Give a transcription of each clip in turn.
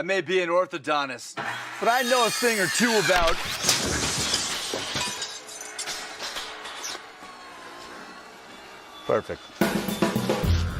I may be an orthodontist, but I know a thing or two about... Perfect.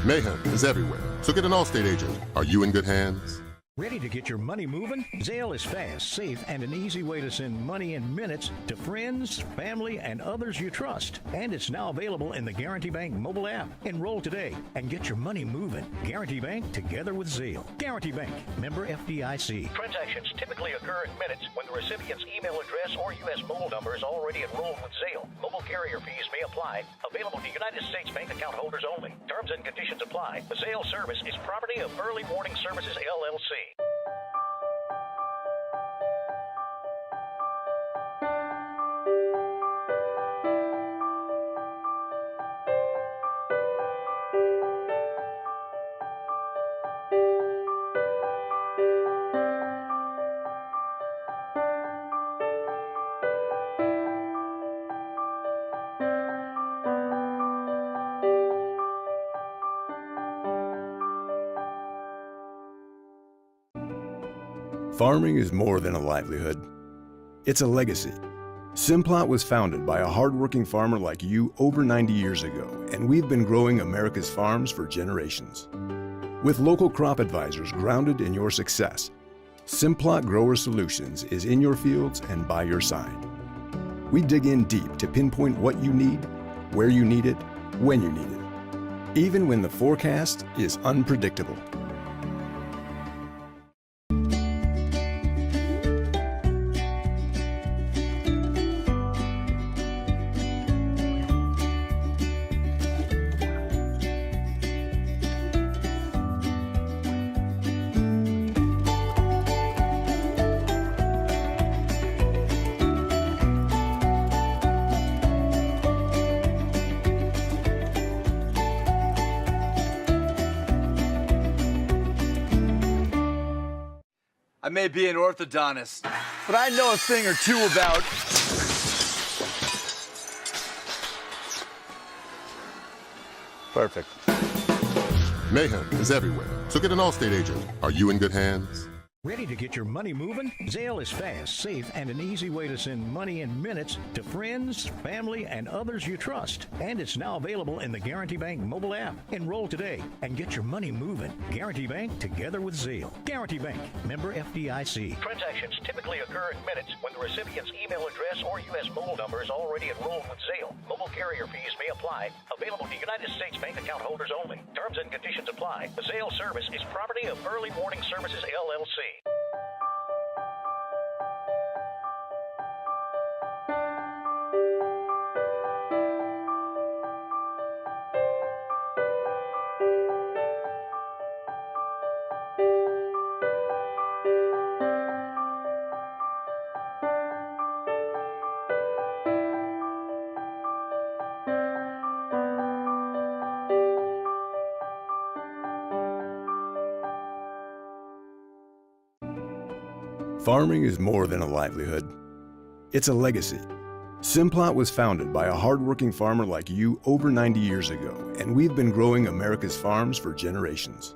Mayhem is everywhere, so get an Allstate agent. Are you in good hands? Ready to get your money moving? Zelle is fast, safe, and an easy way to send money in minutes to friends, family, and others you trust. And it's now available in the Guarantee Bank mobile app. Enroll today and get your money moving. Guarantee Bank together with Zelle. Guarantee Bank, member FDIC. Transactions typically occur in minutes when the recipient's email address or U.S. mobile number is already enrolled with Zelle. Mobile carrier fees may apply. Available to United States bank account holders only. Terms and conditions apply. The Zelle service is property of Early Warning Services, LLC. Farming is more than a livelihood. It's a legacy. Simplot was founded by a hardworking farmer like you over 90 years ago, and we've been growing America's farms for generations. With local crop advisors grounded in your success, Simplot Grower Solutions is in your fields and by your side. We dig in deep to pinpoint what you need, where you need it, when you need it, even when the forecast is unpredictable. I may be an orthodontist, but I know a thing or two about... Perfect. Mayhem is everywhere, so get an Allstate agent. Are you in good hands? Ready to get your money moving? Zelle is fast, safe, and an easy way to send money in minutes to friends, family, and others you trust. And it's now available in the Guarantee Bank mobile app. Enroll today and get your money moving. Guarantee Bank together with Zelle. Guarantee Bank, member FDIC. Transactions typically occur in minutes when the recipient's email address or U.S. mobile number is already enrolled with Zelle. Mobile carrier fees may apply. Available to United States bank account holders only. Terms and conditions apply. The Zelle service is property of Early Warning Services, LLC. Farming is more than a livelihood. It's a legacy. Simplot was founded by a hardworking farmer like you over 90 years ago, and we've been growing America's farms for generations.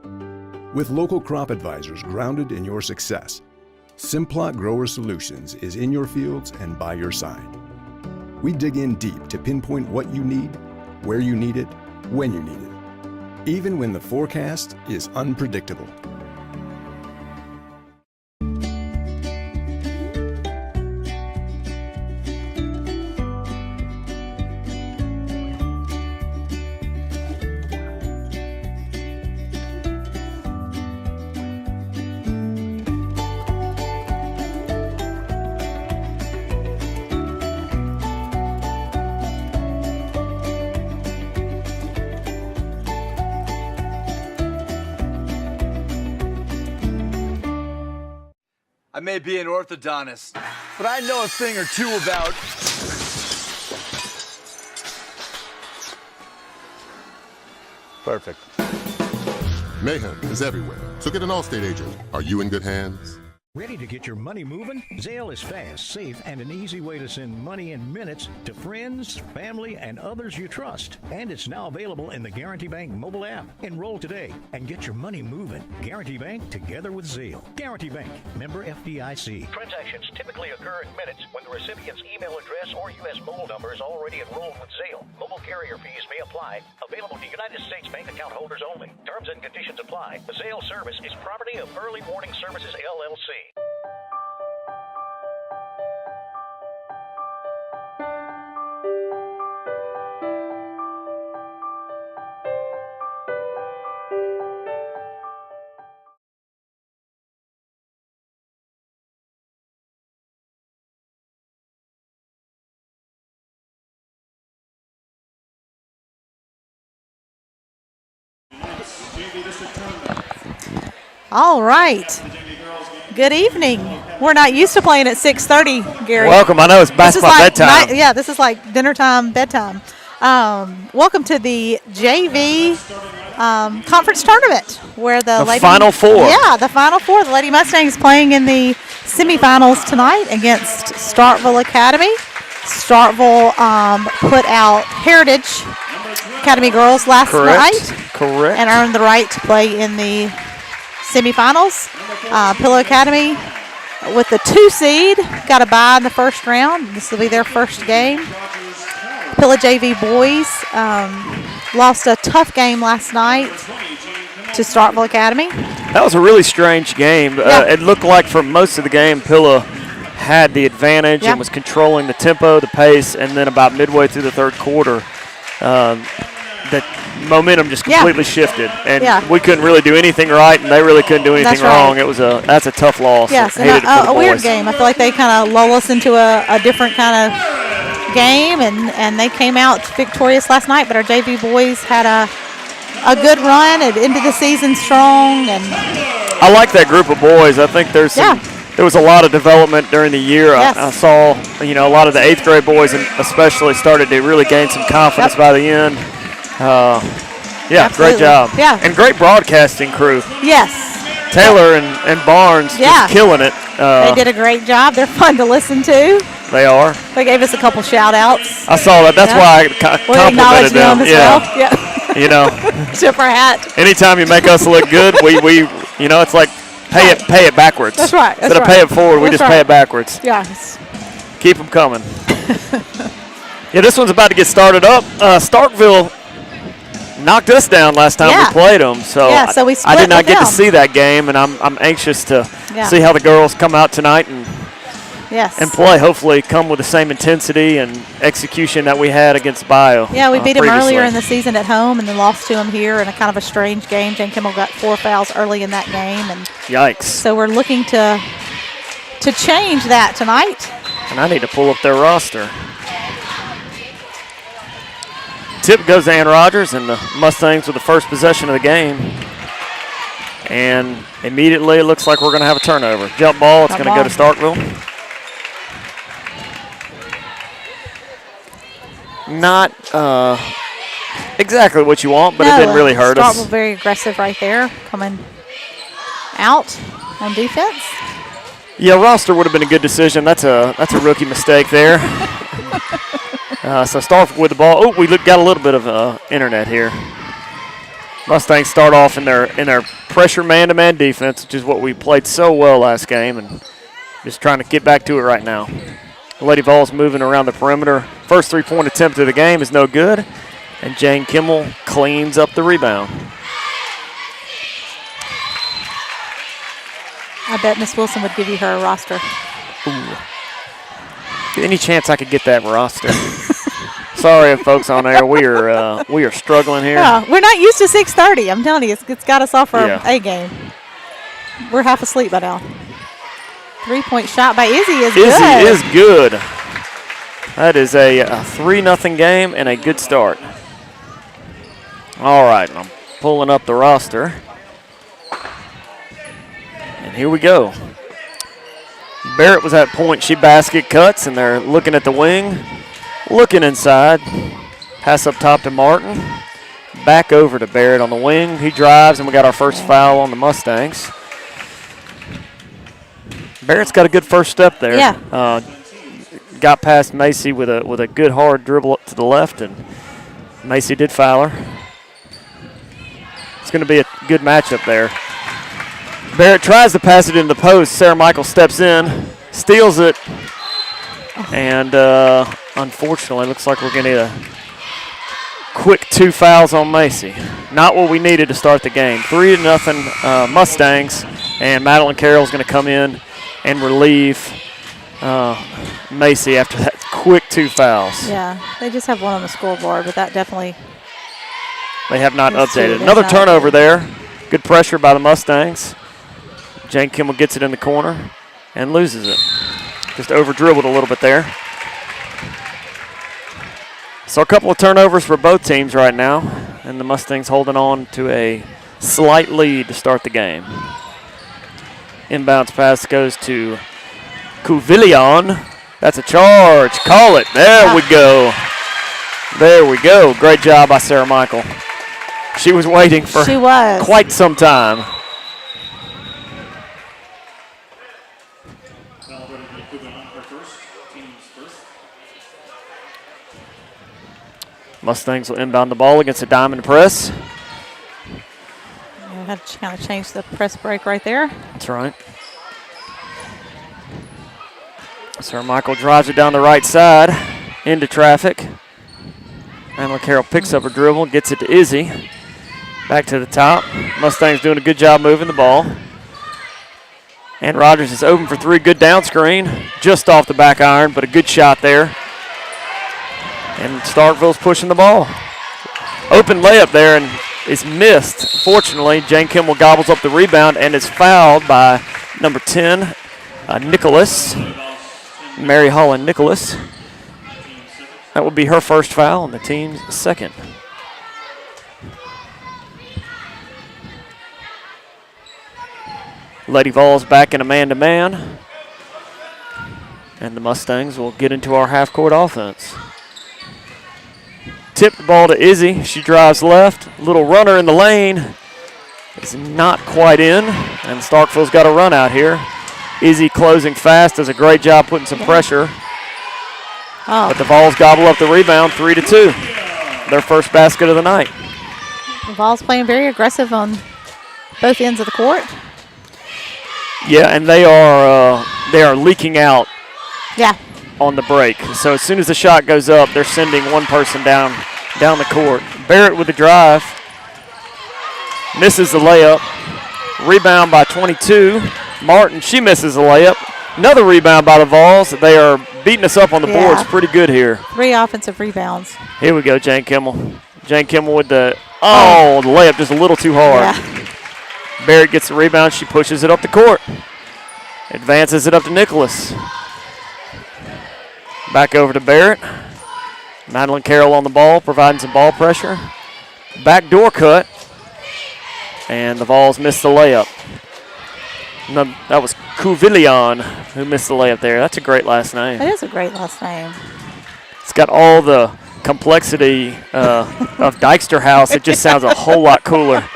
With local crop advisors grounded in your success, Simplot Grower Solutions is in your fields and by your side. We dig in deep to pinpoint what you need, where you need it, when you need it, even when the forecast is unpredictable. I may be an orthodontist, but I know a thing or two about... Perfect. Mayhem is everywhere, so get an Allstate agent. Are you in good hands? Ready to get your money moving? Zelle is fast, safe, and an easy way to send money in minutes to friends, family, and others you trust. And it's now available in the Guarantee Bank mobile app. Enroll today and get your money moving. Guarantee Bank, together with Zelle. Guarantee Bank, member FDIC. Transactions typically occur in minutes when the recipient's email address or U.S. mobile number is already enrolled with Zelle. Mobile carrier fees may apply. Available to United States bank account holders only. Terms and conditions apply. The Zelle service is property of Early Warning Services, LLC. All right. Good evening. We're not used to playing at 6:30, Gary. Welcome. I know it's past my bedtime. Yeah, this is like dinner time, bedtime. Welcome to the JV conference tournament where the Final Four. Yeah, the Final Four. The Lady Mustangs playing in the semifinals tonight against Starkville Academy. Starkville put out Heritage Academy girls last night. Correct. And earned the right to play in the semifinals. Pillow Academy with the 2 seed got a bye in the first round. This will be their first game. Pillow JV boys lost a tough game last night to Starkville Academy. That was a really strange game. Yeah. It looked like for most of the game, Pillow had the advantage and was controlling the tempo, the pace, and then about midway through the third quarter, the momentum just completely shifted, and we couldn't really do anything right, and they really couldn't do anything wrong. It was that's a tough loss. Yes, and a weird game. I feel like they kind of lull us into a different kind of game, and they came out victorious last night. But our JV boys had a good run and ended the season strong. And I like that group of boys. I think there's there was a lot of development during the year. Yes. I saw a lot of the 8th grade boys, and especially started to really gain some confidence by the end. Great job. Yeah. And great broadcasting crew. Yes. Taylor and Barnes just killing it. They did a great job. They're fun to listen to. They are. They gave us a couple shout-outs. I saw that. That's why I complimented them. As well. Tip our hat. Anytime you make us look good, we it's like pay it backwards. That's right. Instead of pay it forward, we just pay it backwards. Yes. Keep them coming. This one's about to get started up. Starkville knocked us down last time we played them, so we split I did not get to them. see that game, and I'm anxious to see how the girls come out tonight and play. Hopefully, come with the same intensity and execution that we had against Bio. Yeah, we beat them previously. earlier in the season at home, and then lost to them here in a kind of a strange game. Jane Kimmel got 4 fouls early in that game, and yikes! So we're looking to change that tonight. And I need to pull up their roster. Tip goes to Ann Rogers, and the Mustangs with the first possession of the game. And immediately it looks like we're going to have a turnover. Jump ball, it's going to go to Starkville. Not exactly what you want, but it didn't really hurt us. Starkville very aggressive right there, coming out on defense. Yeah, roster would have been a good decision. That's a rookie mistake there. So Starkville with the ball. Oh, we got a little bit of internet here. Mustangs start off in their pressure man-to-man defense, which is what we played so well last game, and just trying to get back to it right now. Lady Vols moving around the perimeter. First 3-point attempt of the game is no good, and Jane Kimmel cleans up the rebound. I bet Miss Wilson would give you her roster. Ooh. Any chance I could get that roster? Sorry, folks on air. We are struggling here. Yeah, we're not used to 6:30. I'm telling you, it's got us off our A game. We're half asleep by now. 3-point shot by Izzy is good. Izzy is good. That is a 3-0 game and a good start. All right, I'm pulling up the roster. And here we go. Barrett was at point. She basket cuts, and they're looking at the wing. Looking inside. Pass up top to Martin. Back over to Barrett on the wing. He drives, and we got our first foul on the Mustangs. Barrett's got a good first step there. Yeah. Got past Macy with a good hard dribble up to the left, and Macy did foul her. It's going to be a good matchup there. Barrett tries to pass it in the post. Sarah Michael steps in, steals it, and unfortunately, looks like we're going to need a quick 2 fouls on Macy. Not what we needed to start the game. 3-0 Mustangs, and Madeline Carroll's going to come in and relieve Macy after that quick 2 fouls. Yeah, they just have one on the scoreboard, but that definitely. They have not That's updated. two. Another That's not turnover updated. there. Good pressure by the Mustangs. Jane Kimmel gets it in the corner and loses it. Just over-dribbled a little bit there. So a couple of turnovers for both teams right now, and the Mustangs holding on to a slight lead to start the game. Inbounds pass goes to Cuvillion. That's a charge. Call it. There we go. There we go. Great job by Sarah Michael. She was waiting for quite some time. Mustangs will inbound the ball against a diamond press. I had to kind of change the press break right there. That's right. Sarah Michael drives it down the right side into traffic. Madeline Carroll picks up her dribble, gets it to Izzy. Back to the top. Mustangs doing a good job moving the ball. And Rogers is open for 3. Good down screen. Just off the back iron, but a good shot there. And Starkville's pushing the ball. Open layup there and is missed. Fortunately, Jane Kimmel gobbles up the rebound and is fouled by number 10, Nicholas. Mary Holland Nicholas. That would be her first foul and the team's second. Lady Vols back in a man-to-man. And the Mustangs will get into our half-court offense. Tip the ball to Izzy. She drives left. Little runner in the lane. Is not quite in. And Starkville's got a run out here. Izzy closing fast. Does a great job putting some pressure. But the Vols gobble up the rebound, 3-2. Their first basket of the night. The Vols playing very aggressive on both ends of the court. Yeah, and they are leaking out. Yeah. On the break. So as soon as the shot goes up, they're sending one person down the court. Barrett with the drive. Misses the layup. Rebound by 22. Martin, she misses the layup. Another rebound by the Vols. They are beating us up on the boards pretty good here. 3 offensive rebounds. Here we go, Jane Kimmel. Jane Kimmel with the layup just a little too hard. Yeah. Barrett gets the rebound. She pushes it up the court. Advances it up to Nicholas. Back over to Barrett. Madeline Carroll on the ball, providing some ball pressure. Backdoor cut. And the Vols missed the layup. No, that was Cuvillion who missed the layup there. That's a great last name. That is a great last name. It's got all the complexity of Dykstra House. It just sounds a whole lot cooler.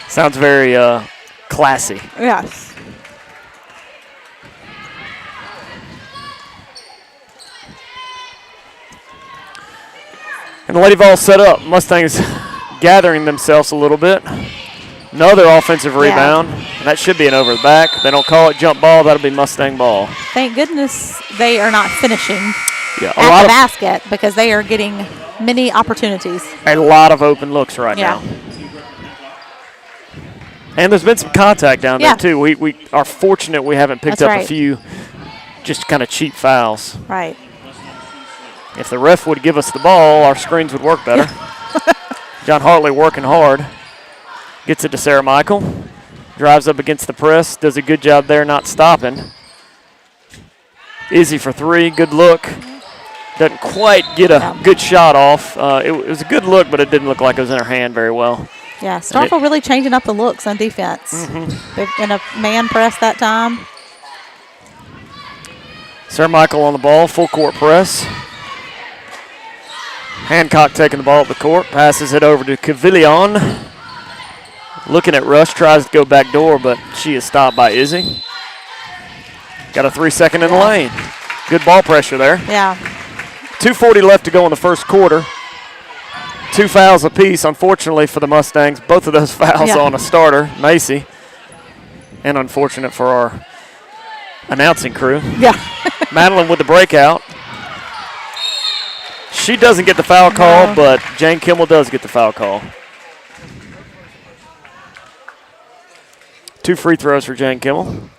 Sounds very classy. Yes. And the Lady Vols set up. Mustangs gathering themselves a little bit. Another offensive rebound. And that should be an over the back. They don't call it jump ball. That'll be Mustang ball. Thank goodness they are not finishing at the basket because they are getting many opportunities. A lot of open looks right now. And there's been some contact down there, too. We are fortunate we haven't picked up a few just kind of cheap fouls. Right. If the ref would give us the ball, our screens would work better. John Hartley working hard. Gets it to Sarah Michael. Drives up against the press. Does a good job there not stopping. Izzy for 3. Good look. Doesn't quite get a good shot off. It was a good look, but it didn't look like it was in her hand very well. Yeah, Starkville really changing up the looks on defense. They're in a man press that time. Sarah Michael on the ball, full court press. Hancock taking the ball up the court, passes it over to Cuvillion. Looking at Rush, tries to go back door, but she is stopped by Izzy. Got a 3-second in the lane. Good ball pressure there. Yeah. 2:40 left to go in the first quarter. 2 fouls apiece, unfortunately, for the Mustangs. Both of those fouls on a starter, Macy. And unfortunate for our announcing crew. Yeah. Madeline with the breakout. She doesn't get the foul call, but Jane Kimmel does get the foul call. 2 free throws for Jane Kimmel.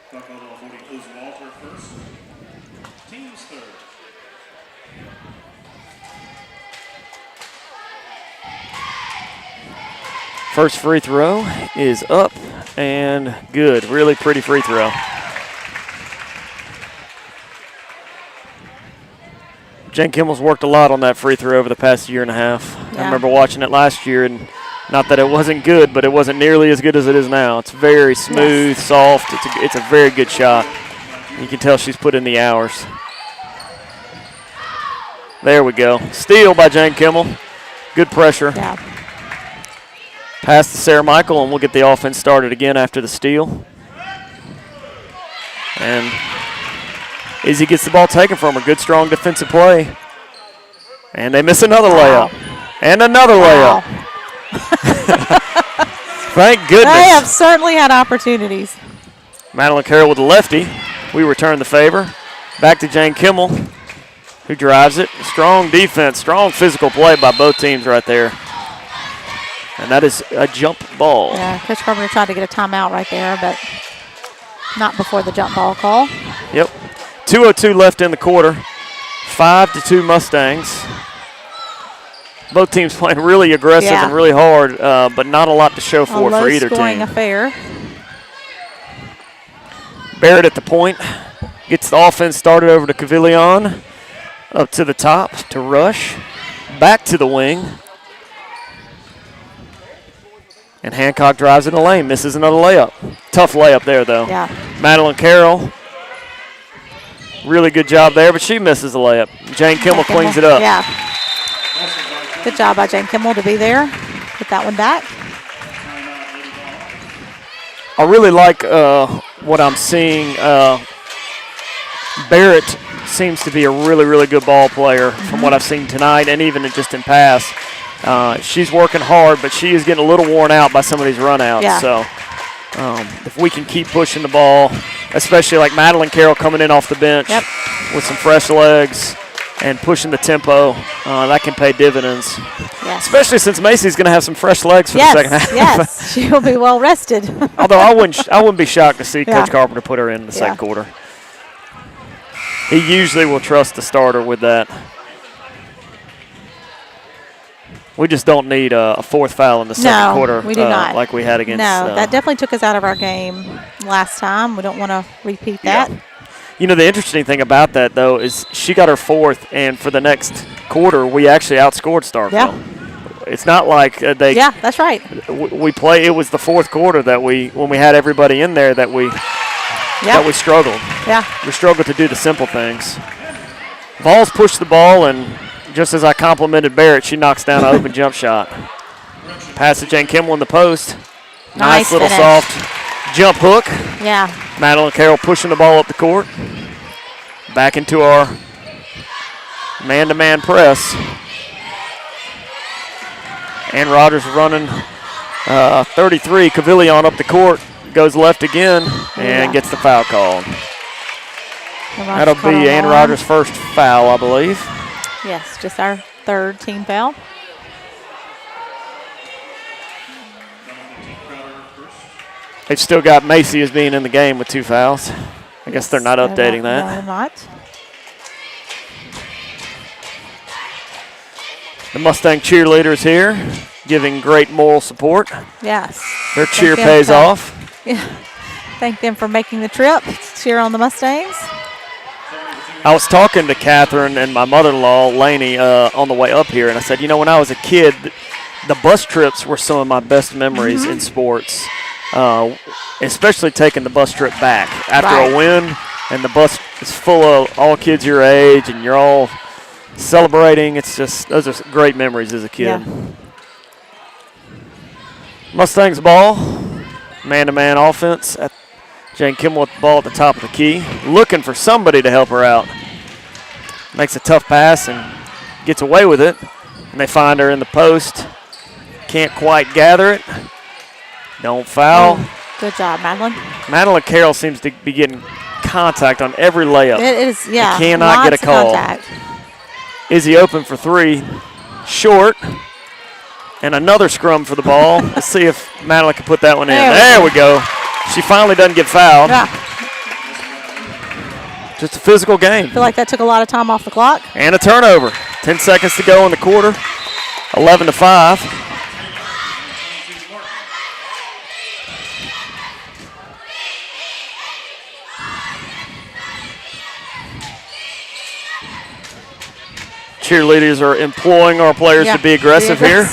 First free throw is up and good. Really pretty free throw. Jen Kimmel's worked a lot on that free throw over the past year and a half. Yeah. I remember watching it last year, and not that it wasn't good, but it wasn't nearly as good as it is now. It's very smooth, soft. It's a very good shot. You can tell she's put in the hours. There we go. Steal by Jane Kimmel. Good pressure. Yeah. Pass to Sarah Michael, and we'll get the offense started again after the steal. And Izzy gets the ball taken from her. Good, strong defensive play. And they miss another layup. And another layup. Thank goodness. They have certainly had opportunities. Madeline Carroll with the lefty. We return the favor. Back to Jane Kimmel, who drives it. Strong defense, strong physical play by both teams right there. And that is a jump ball. Yeah, Coach Carpenter tried to get a timeout right there, but not before the jump ball call. Yep. 2:02 left in the quarter. 5-2 Mustangs. Both teams playing really aggressive and really hard, but not a lot to show for either team. Low-scoring affair. Barrett at the point. Gets the offense started over to Cavillon. Up to the top to Rush. Back to the wing. And Hancock drives in the lane, misses another layup. Tough layup there, though. Yeah. Madeline Carroll, really good job there, but she misses the layup. Jane Kimmel cleans it up. Yeah. Good job by Jane Kimmel to be there. Get that one back. I really like what I'm seeing. Barrett seems to be a really, really good ball player from what I've seen tonight and even just in pass. She's working hard, but she is getting a little worn out by some of these runouts. Yeah. So if we can keep pushing the ball, especially like Madeline Carroll coming in off the bench with some fresh legs and pushing the tempo, that can pay dividends. Yes. Especially since Macy's going to have some fresh legs for the second half. Yes, she'll be well rested. Although I wouldn't be shocked to see Coach Carpenter put her in the second quarter. He usually will trust the starter with that. We just don't need a fourth foul in the second quarter we do not. like we had against. No, that definitely took us out of our game last time. We don't want to repeat that. Yeah. You know, the interesting thing about that, though, is she got her fourth, and for the next quarter, we actually outscored Starkville. Yeah. It's not like they. Yeah, that's right. We play. It was the fourth quarter that when we had everybody in there that we struggled. Yeah. We struggled to do the simple things. Vols pushed the ball, and just as I complimented Barrett, she knocks down an open jump shot. Pass to Jane Kimmel in the post. Nice little finish. Soft jump hook. Yeah. Madeline Carroll pushing the ball up the court. Back into our man-to-man press. Ann Rogers running 33. Cavillon up the court. Goes left again and gets the foul called. That'll be Ann Rogers' first foul, I believe. Yes, just our third team foul. They've still got Macy as being in the game with 2 fouls. I guess they're not updating that. No, they're not. The Mustang cheerleaders here giving great moral support. Yes. Their cheer pays off. Yeah. Thank them for making the trip to cheer on the Mustangs. I was talking to Catherine and my mother-in-law, Lainey, on the way up here, and I said, you know, when I was a kid, the bus trips were some of my best memories in sports, especially taking the bus trip back after a win, and the bus is full of all kids your age, and you're all celebrating. It's just, those are great memories as a kid. Yeah. Mustangs ball. man-to-man offense. Jane Kimmel with the ball at the top of the key, looking for somebody to help her out. Makes a tough pass and gets away with it. And they find her in the post. Can't quite gather it. Don't foul. Good job, Madeline. Madeline Carroll seems to be getting contact on every layup. It is, yeah. They cannot get a call. Contact. Izzy open for three. Short. And another scrum for the ball. Let's see if Madeline can put that one in. There we go. She finally doesn't get fouled. Yeah. Just a physical game. I feel like that took a lot of time off the clock. And a turnover. 10 seconds to go in the quarter. 11-5. Cheerleaders are imploring our players to be aggressive here.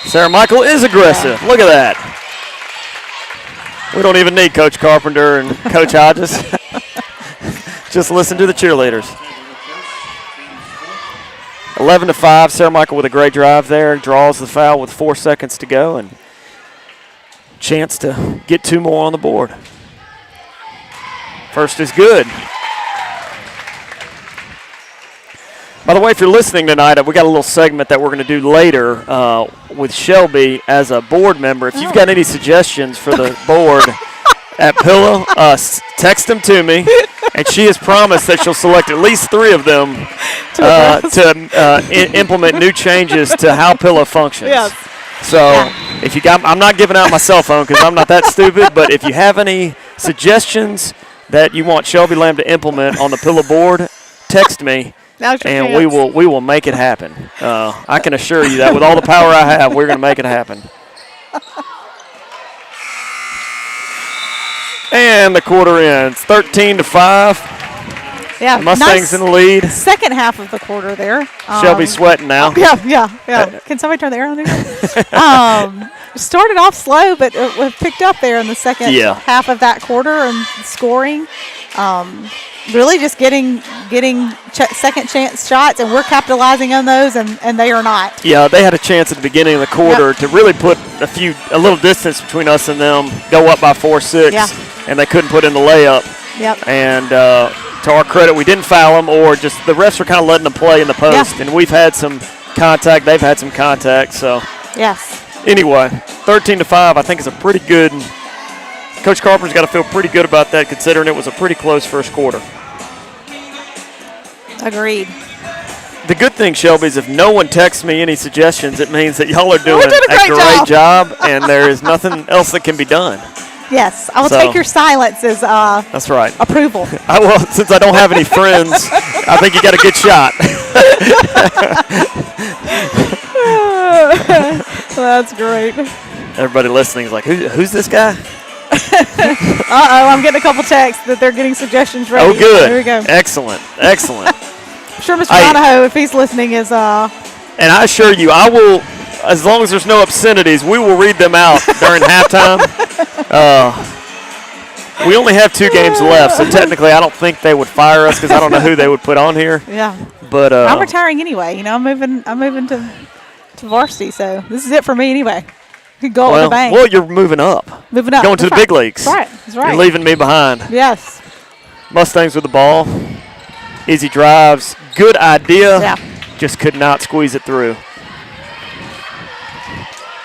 Sarah Michael is aggressive. Look at that. We don't even need Coach Carpenter and Coach Hodges. Just listen to the cheerleaders. 11-5. Sarah Michael with a great drive there. Draws the foul with 4 seconds to go and chance to get 2 more on the board. First is good. By the way, if you're listening tonight, we got a little segment that we're going to do later with Shelby as a board member. If you've got any suggestions for the board at Pillow, text them to me. And she has promised that she'll select at least 3 of them to implement new changes to how Pillow functions. Yes. So if you got, I'm not giving out my cell phone because I'm not that stupid, but if you have any suggestions that you want Shelby Lamb to implement on the Pillow board, text me. And we will make it happen. I can assure you that with all the power I have, we're going to make it happen. And the quarter ends, 13-5. Yeah, Mustangs in the lead. Second half of the quarter there. Shelby's sweating now. Yeah. Can somebody turn the air on there? Started off slow, but it picked up there in the second half of that quarter and scoring. Really just getting second chance shots, and we're capitalizing on those, and they are not. Yeah, they had a chance at the beginning of the quarter to really put a little distance between us and them, go up by 4-6, and they couldn't put in the layup. Yep. And to our credit, we didn't foul them, or just the refs were kind of letting them play in the post, and we've had some contact, they've had some contact, so. Yes. Anyway, 13-5, I think is a pretty good. Coach Carpenter's got to feel pretty good about that, considering it was a pretty close first quarter. Agreed. The good thing, Shelby, is if no one texts me any suggestions, it means that y'all are doing a great job, and there is nothing else that can be done. Yes, I will take your silence as that's right. approval. Since I don't have any friends, I think you got a good shot. That's great. Everybody listening is like, who's this guy? I'm getting a couple texts that they're getting suggestions ready. Oh, good. There we go. Excellent. I'm sure Mr. Donahoe, if he's listening, is. And I assure you, I will, as long as there's no obscenities, we will read them out during halftime. We only have 2 games left, so technically I don't think they would fire us because I don't know who they would put on here. Yeah. But I'm retiring anyway. I'm moving to varsity, so this is it for me anyway. You could go with a bang. Well, you're moving up. Going to the big leagues. That's right. You're leaving me behind. Yes. Mustangs with the ball. Easy drives. Good idea. Yeah. Just could not squeeze it through.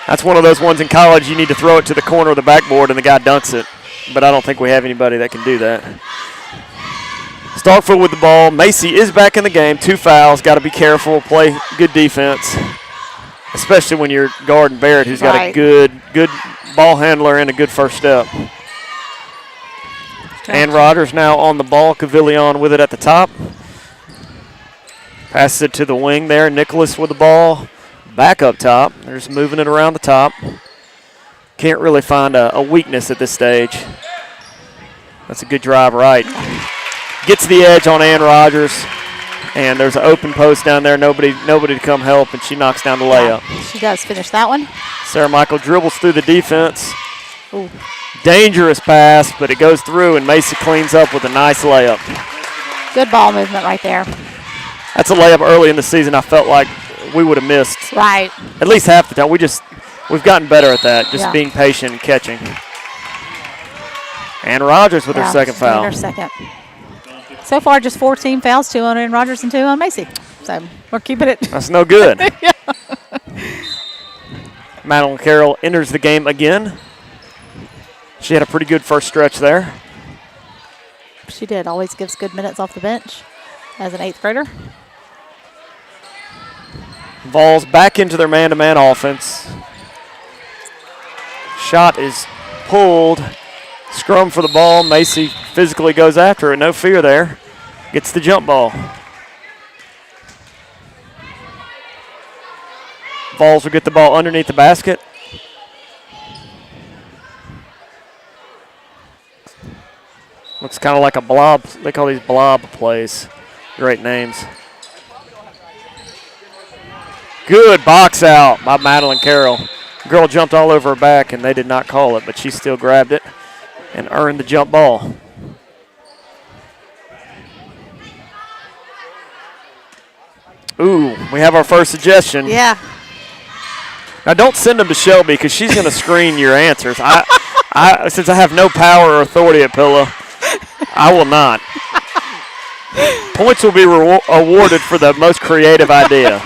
That's one of those ones in college you need to throw it to the corner of the backboard and the guy dunks it. But I don't think we have anybody that can do that. Starkville with the ball. Macy is back in the game. 2 fouls. Got to be careful. Play good defense. Especially when you're guarding Barrett, who's got a good ball handler and a good first step. Ann Rogers now on the ball. Cavillon with it at the top. Passes it to the wing there. Nicholas with the ball. Back up top. They're just moving it around the top. Can't really find a weakness at this stage. That's a good drive right. Gets the edge on Ann Rogers. And there's an open post down there. Nobody to come help, and she knocks down the layup. She does finish that one. Sarah Michael dribbles through the defense. Ooh. Dangerous pass, but it goes through, and Macy cleans up with a nice layup. Good ball movement right there. That's a layup early in the season I felt like we would have missed. Right. At least half the time. We're we've gotten better at that, just being patient and catching. And Rogers with her second foul. Her second. So far, just 4 team fouls, 2 on Aaron Rogers and 2 on Macy. So we're keeping it. That's no good. Madeline Carroll enters the game again. She had a pretty good first stretch there. She did. Always gives good minutes off the bench as an 8th grader. Vols back into their man-to-man offense. Shot is pulled. Scrum for the ball. Macy physically goes after it. No fear there. Gets the jump ball. Vols will get the ball underneath the basket. Looks kind of like a blob. They call these blob plays. Great names. Good box out by Madeline Carroll. Girl jumped all over her back, and they did not call it, but she still grabbed it and earned the jump ball. Ooh, we have our first suggestion. Yeah. Now, don't send them to Shelby because she's going to screen your answers. Since I have no power or authority at Pillow, I will not. Points will be awarded for the most creative idea.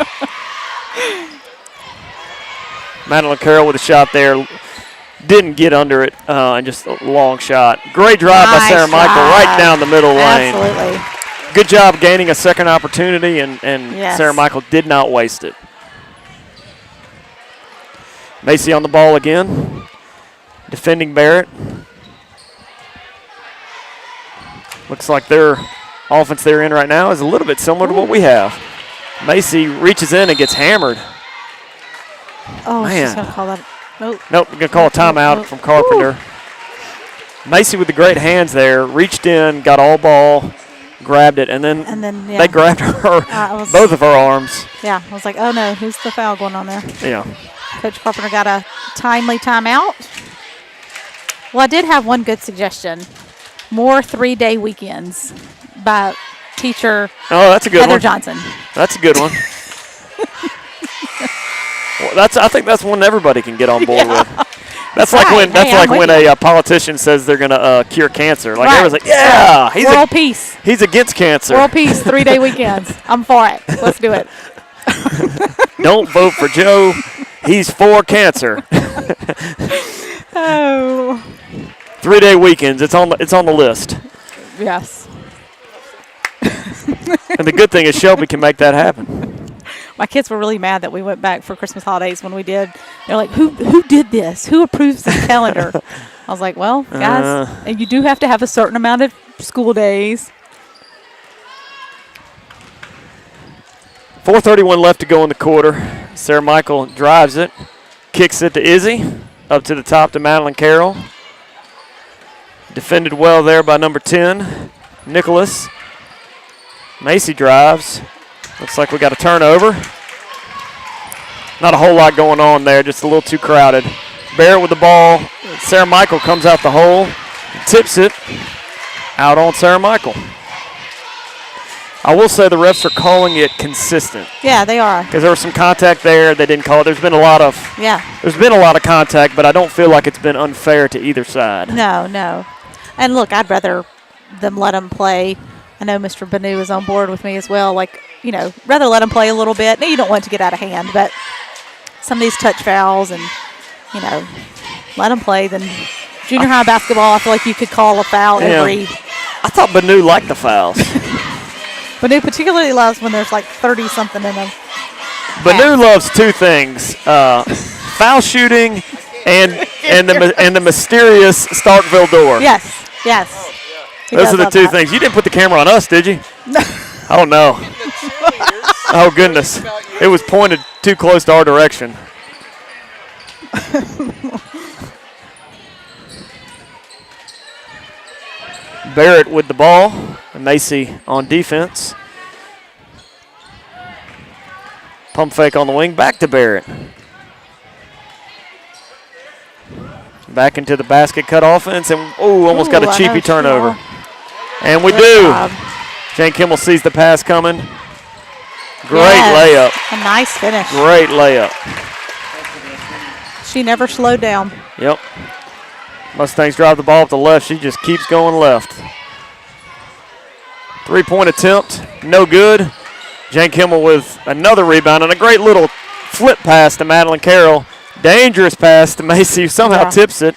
Madeline Carroll with a shot there. Didn't get under it, and just a long shot. Great drive by Sarah Michael right down the middle lane. Absolutely. Good job gaining a second opportunity, and Sarah Michael did not waste it. Macy on the ball again. Defending Barrett. Looks like their offense they're in right now is a little bit similar to what we have. Macy reaches in and gets hammered. Oh, man. She's going to call that. Nope. Nope, we're going to call a timeout from Carpenter. Macy with the great hands there, reached in, got all ball, grabbed it, and then they grabbed her, both of her arms. Yeah, I was like, oh no, who's the foul going on there? Yeah. Coach Carpenter got a timely timeout. Well, I did have one good suggestion. More 3-day weekends by teacher that's a good Heather one. Johnson. That's a good one. Well, I think that's one everybody can get on board with. That's like when a politician says they're going to cure cancer. Like everyone's like, yeah, world peace. He's against cancer. World peace, 3-day weekends. I'm for it. Let's do it. Don't vote for Joe. He's for cancer. Oh. 3-day weekends. It's on the list. Yes. And the good thing is Shelby can make that happen. My kids were really mad that we went back for Christmas holidays when we did. They're like, who did this? Who approves this calendar? I was like, well, guys, and you do have to have a certain amount of school days. 4:31 left to go in the quarter. Sarah Michael drives it, kicks it to Izzy, up to the top to Madeline Carroll. Defended well there by number 10, Nicholas. Macy drives. Looks like we got a turnover. Not a whole lot going on there, just a little too crowded. Barrett with the ball. Sarah Michael comes out the hole, tips it out on Sarah Michael. I will say the refs are calling it consistent. Yeah, they are. Because there was some contact there. They didn't call it. There's been a lot of contact, but I don't feel like it's been unfair to either side. No. And look, I'd rather them let them play. I know Mr. Banu is on board with me as well. Like, rather let them play a little bit. No, you don't want it to get out of hand, but some of these touch fouls and, let them play. Then junior high basketball, I feel like you could call a foul every. I thought Banu liked the fouls. Banu particularly loves when there's like 30-something in them. Banu loves two things: foul shooting and the mysterious Starkville door. Yes. Those are the two things. You didn't put the camera on us, did you? Oh, no. Oh, goodness. It was pointed too close to our direction. Barrett with the ball. And Macy on defense. Pump fake on the wing. Back to Barrett. Back into the basket cut offense. And, almost got a cheapy turnover. And we do. Jane Kimmel sees the pass coming. Great layup. A nice finish. Great layup. She never slowed down. Yep. Mustangs drive the ball up the left. She just keeps going left. 3-point attempt, no good. Jane Kimmel with another rebound and a great little flip pass to Madeline Carroll. Dangerous pass to Macy, who somehow tips it.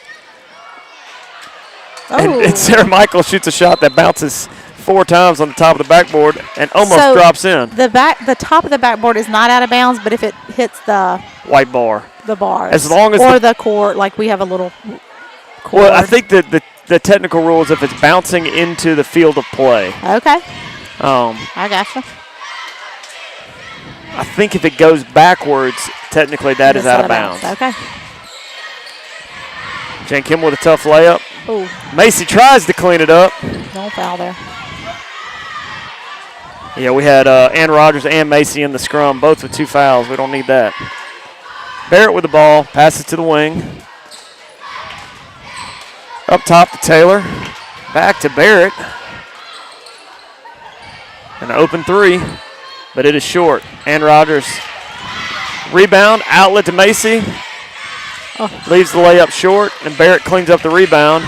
And Sarah Michael shoots a shot that bounces 4 times on the top of the backboard and almost drops in. The top of the backboard is not out of bounds, but if it hits the white bar, the bars, as long as the court, like we have a little court. Well, I think that the technical rule is if it's bouncing into the field of play. Okay. I gotcha. I think if it goes backwards, technically that is out of bounds. Okay. Jane Kimmel with a tough layup. Ooh. Macy tries to clean it up. Don't foul there. Yeah, we had Ann Rogers and Macy in the scrum, both with 2 fouls. We don't need that. Barrett with the ball, passes to the wing. Up top to Taylor. Back to Barrett. An open 3, but it is short. Ann Rogers. Rebound, outlet to Macy. Leaves the layup short, and Barrett cleans up the rebound.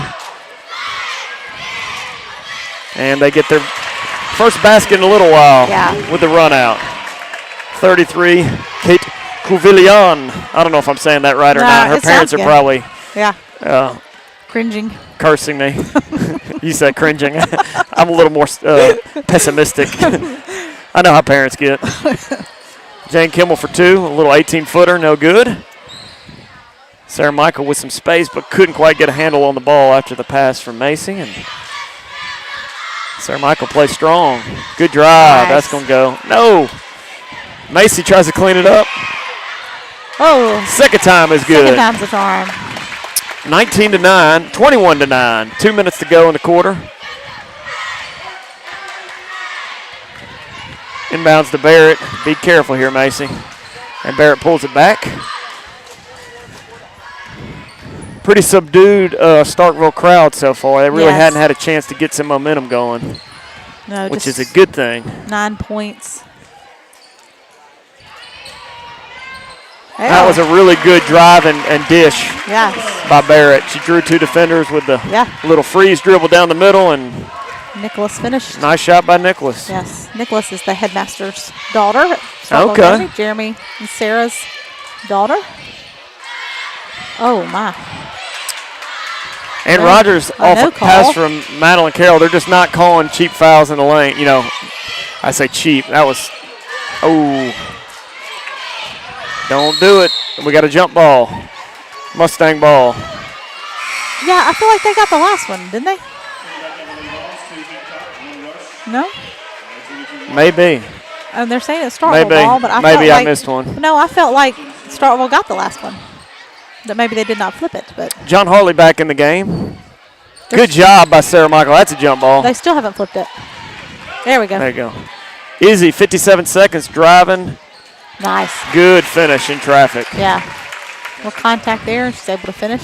And they get their first basket in a little while with the run out. 33, Kate Couvillon. I don't know if I'm saying that right or not. Her parents are probably cringing. Cursing me. You said cringing. I'm a little more pessimistic. I know how parents get. Jane Kimmel for 2, a little 18-footer, no good. Sarah Michael with some space, but couldn't quite get a handle on the ball after the pass from Macy. And Sarah Michael plays strong. Good drive. Nice. That's going to go. No. Macy tries to clean it up. Oh. Second time is good. Second time's the charm. 19-9, 21-9. 2 minutes to go in the quarter. Inbounds to Barrett. Be careful here, Macy. And Barrett pulls it back. Pretty subdued Starkville crowd so far. They really hadn't had a chance to get some momentum going, which is a good thing. 9 points. That was a really good drive and dish by Barrett. She drew 2 defenders with the little freeze dribble down the middle, and Nicholas finished. Nice shot by Nicholas. Yes, Nicholas is the headmaster's daughter. Okay. Jeremy and Sarah's daughter. Oh, my. And Rogers off a pass from Madeline Carroll. They're just not calling cheap fouls in the lane. You know, I say cheap. That was, don't do it. We got a jump ball. Mustang ball. Yeah, I feel like they got the last one, didn't they? No? Maybe. And they're saying it's Starkville ball, but I missed one. No, I felt like Starkville got the last one. That maybe they did not flip it, but John Hartley back in the game. Good job by Sarah Michael. That's a jump ball. They still haven't flipped it. There we go. There you go. Izzy, 57 seconds driving. Nice. Good finish in traffic. Yeah. No contact there. She's able to finish.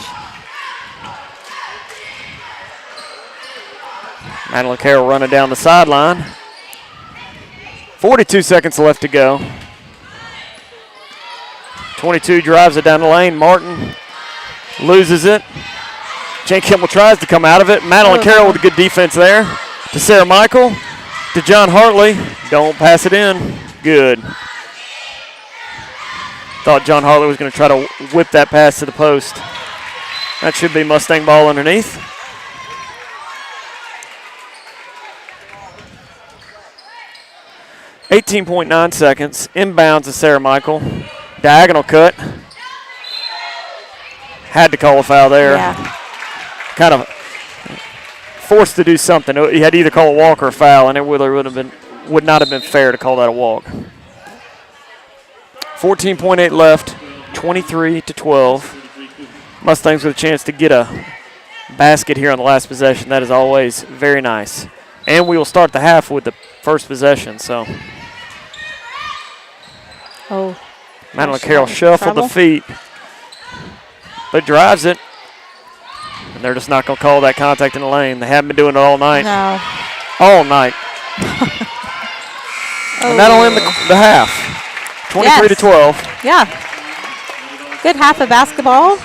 Madeline Carroll running down the sideline. 42 seconds left to go. 22 drives it down the lane. Martin loses it. Jane Kimmel tries to come out of it. Madeline Carroll with a good defense there. To Sarah Michael. To John Hartley. Don't pass it in. Good. Thought John Hartley was going to try to whip that pass to the post. That should be Mustang ball underneath. .9 seconds. Inbounds to Sarah Michael. Diagonal cut. Had to call a foul there. Yeah. Kind of forced to do something. He had to either call a walk or a foul, and it would not have been fair to call that a walk. 14.8 left. 23-12. Mustangs with a chance to get a basket here on the last possession. That is always very nice. And we will start the half with the first possession. So. Madeline Carroll shuffled the feet, but drives it. And they're just not going to call that contact in the lane. They haven't been doing it all night. No. All night. And that'll end the half. 23-12. Yeah. good half of basketball.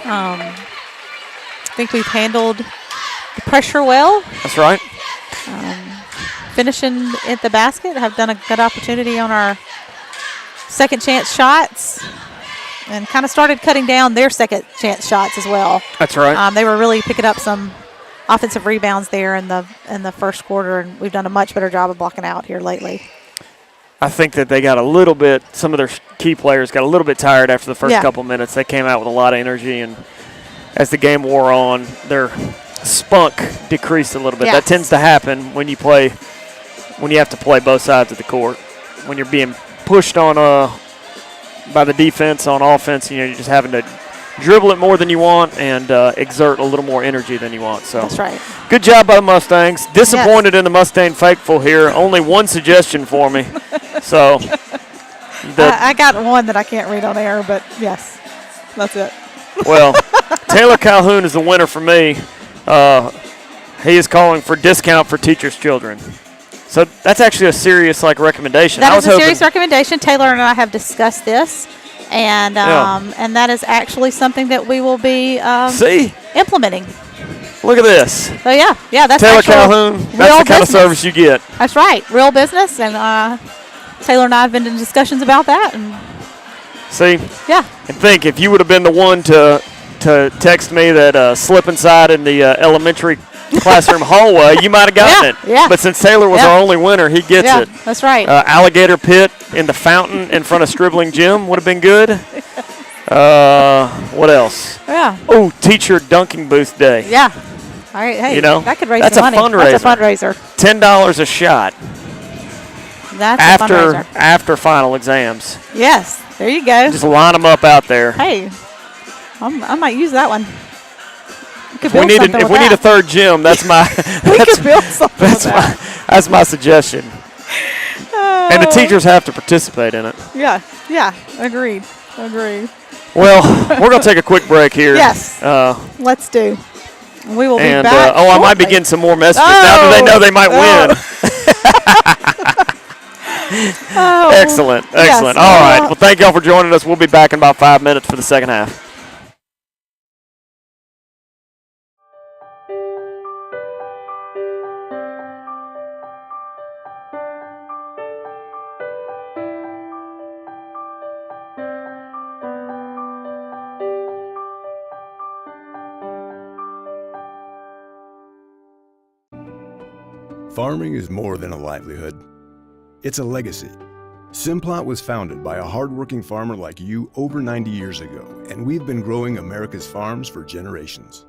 I think we've handled the pressure well. That's right. Finishing at the basket, have done a good opportunity on our second chance shots, and kind of started cutting down their second chance shots as well. That's right. They were really picking up some offensive rebounds there in the first quarter, and we've done a much better job of blocking out here lately. I think that they got a little bit, some of their key players got a little bit tired after the first couple minutes. They came out with a lot of energy, and as the game wore on, their spunk decreased a little bit. Yes. That tends to happen when you have to play both sides of the court. When you're being pushed on by the defense on offense, you're just having to dribble it more than you want and exert a little more energy than you want. So That's right. good job by the Mustangs. Disappointed in the Mustang faithful here. Only one suggestion for me. So I got one that I can't read on air, but yes, that's it. Well, Taylor Calhoun is the winner for me. He is calling for discount for teachers' children. So that's actually a serious recommendation. That is a serious recommendation. Taylor and I have discussed this, and that is actually something that we will be implementing. Look at this. So yeah, that's Taylor Calhoun. That's the kind of service you get. That's right, real business, and Taylor and I have been in discussions about that. And and think if you would have been the one to text me that slip inside in the elementary classroom hallway, you might have gotten it. Yeah. But since Taylor was our only winner, he gets it. That's right. Alligator pit in the fountain in front of Scribbling Jim would have been good. What else? Yeah. Oh, teacher dunking booth day. Yeah. All right. Hey, that could raise that's some money. Fundraiser. That's a fundraiser. $10 a shot. That's a fundraiser. After final exams. Yes. There you go. Just line them up out there. Hey, I might use that one. If we need a third gym, that's my. We could build something with that. That's my suggestion. And the teachers have to participate in it. Yeah. Agreed. Well, we're going to take a quick break here. Yes. Let's do. We will be back. I might be getting some more messages now that they know they might win. Excellent. Yes. All right. Well, thank y'all for joining us. We'll be back in about 5 minutes for the second half. Farming is more than a livelihood. It's a legacy. Simplot was founded by a hardworking farmer like you over 90 years ago, and we've been growing America's farms for generations.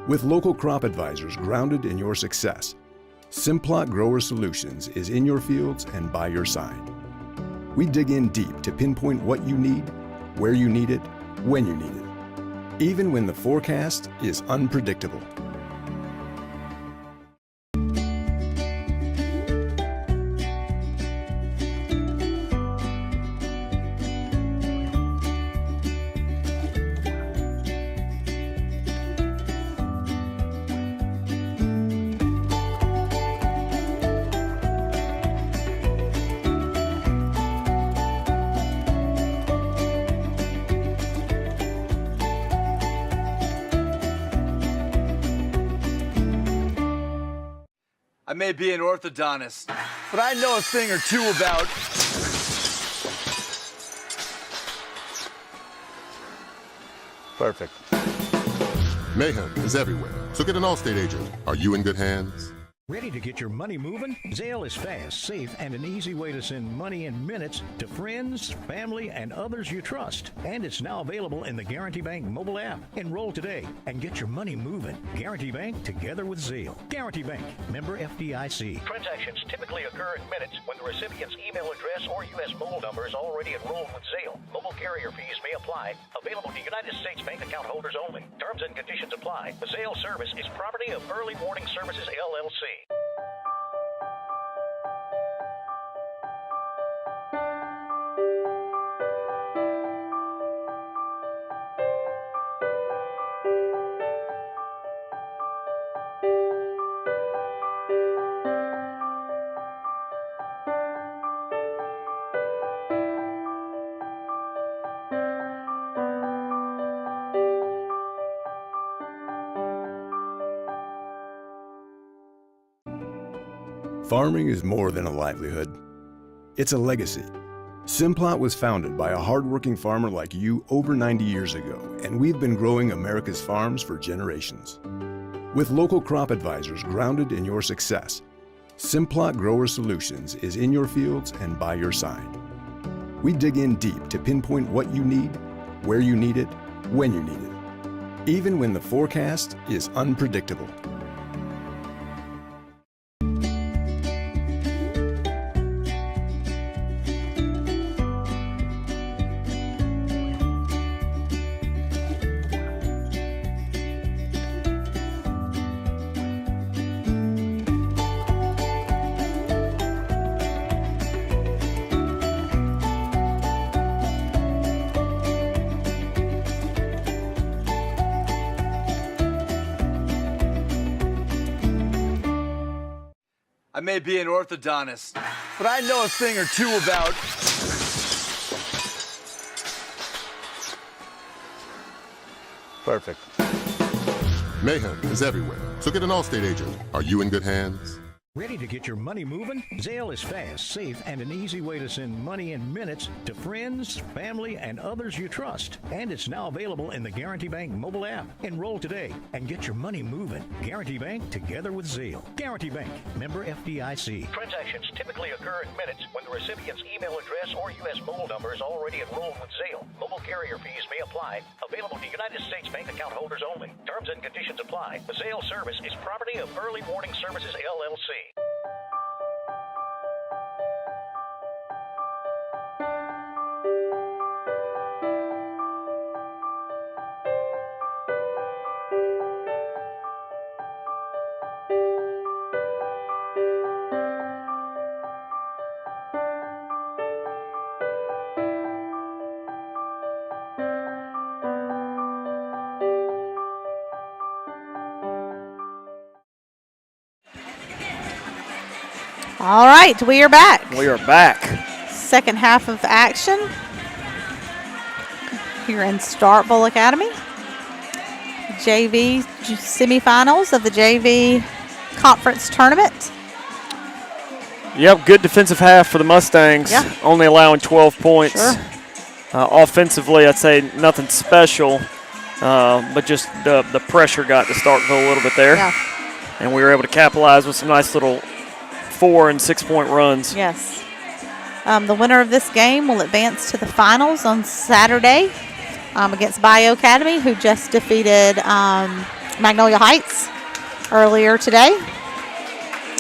With local crop advisors grounded in your success, Simplot Grower Solutions is in your fields and by your side. We dig in deep to pinpoint what you need, where you need it, when you need it, even when the forecast is unpredictable. I may be an orthodontist, but I know a thing or two about... Perfect. Mayhem is everywhere, so get an Allstate agent. Are you in good hands? Ready to get your money moving? Zelle is fast, safe, and an easy way to send money in minutes to friends, family, and others you trust. And it's now available in the Guarantee Bank mobile app. Enroll today and get your money moving. Guarantee Bank together with Zelle. Guarantee Bank, member FDIC. Transactions typically occur in minutes when the recipient's email address or U.S. mobile number is already enrolled with Zelle. Mobile carrier fees may apply. Available to United States bank account holders only. Terms and conditions apply. The Zelle service is property of Early Warning Services, LLC. Farming is more than a livelihood. It's a legacy. Simplot was founded by a hardworking farmer like you over 90 years ago, and we've been growing America's farms for generations. With local crop advisors grounded in your success, Simplot Grower Solutions is in your fields and by your side. We dig in deep to pinpoint what you need, where you need it, when you need it, even when the forecast is unpredictable. I may be an orthodontist, but I know a thing or two about... Perfect. Mayhem is everywhere, so get an Allstate agent. Are you in good hands? Ready to get your money moving? Zelle is fast, safe, and an easy way to send money in minutes to friends, family, and others you trust. And it's now available in the Guarantee Bank mobile app. Enroll today and get your money moving. Guarantee Bank together with Zelle. Guarantee Bank, member FDIC. Transactions typically occur in minutes when the recipient's email address or U.S. mobile number is already enrolled with Zelle. Mobile carrier fees may apply. Available to United States bank account holders only. Terms and conditions apply. The Zelle service is property of Early Warning Services, LLC. All right, we are back. We are back. Second half of action here in Starkville Academy. JV semifinals of the JV conference tournament. Yep, good defensive half for the Mustangs, Yeah. only allowing 12 points. Sure. Offensively, I'd say nothing special, but just the pressure got to Starkville a little bit there. Yeah. And we were able to capitalize with some nice little 4- and 6-point runs. Yes. The winner of this game will advance to the finals on Saturday against Bio Academy, who just defeated Magnolia Heights earlier today.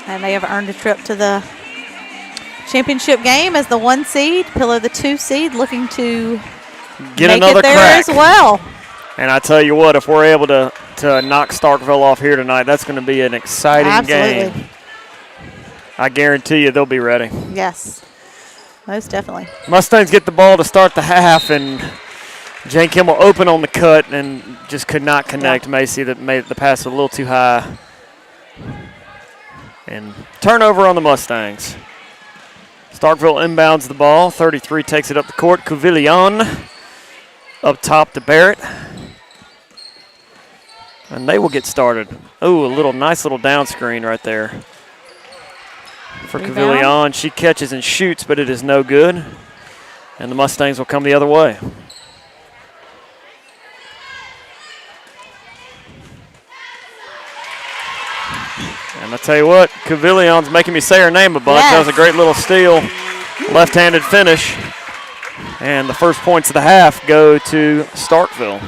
And they have earned a trip to the championship game as the 1 seed. Pillow the 2 seed, looking to Get make another it there crack as well. And I tell you what, if we're able to knock Starkville off here tonight, that's going to be an exciting Absolutely. game. I guarantee you they'll be ready. Yes, most definitely. Mustangs get the ball to start the half, and Jane Kimball open on the cut and just could not connect. Yeah. Macy that made the pass a little too high. And turnover on the Mustangs. Starkville inbounds the ball. 33 takes it up the court. Cuvillon up top to Barrett. And they will get started. Oh, a nice little down screen right there for Rebound. Cuvillon. She catches and shoots, but it is no good. And the Mustangs will come the other way. And I tell you what, Cuvillon's making me say her name a bunch. Yes. That was a great little steal. Left-handed finish. And the first points of the half go to Starkville.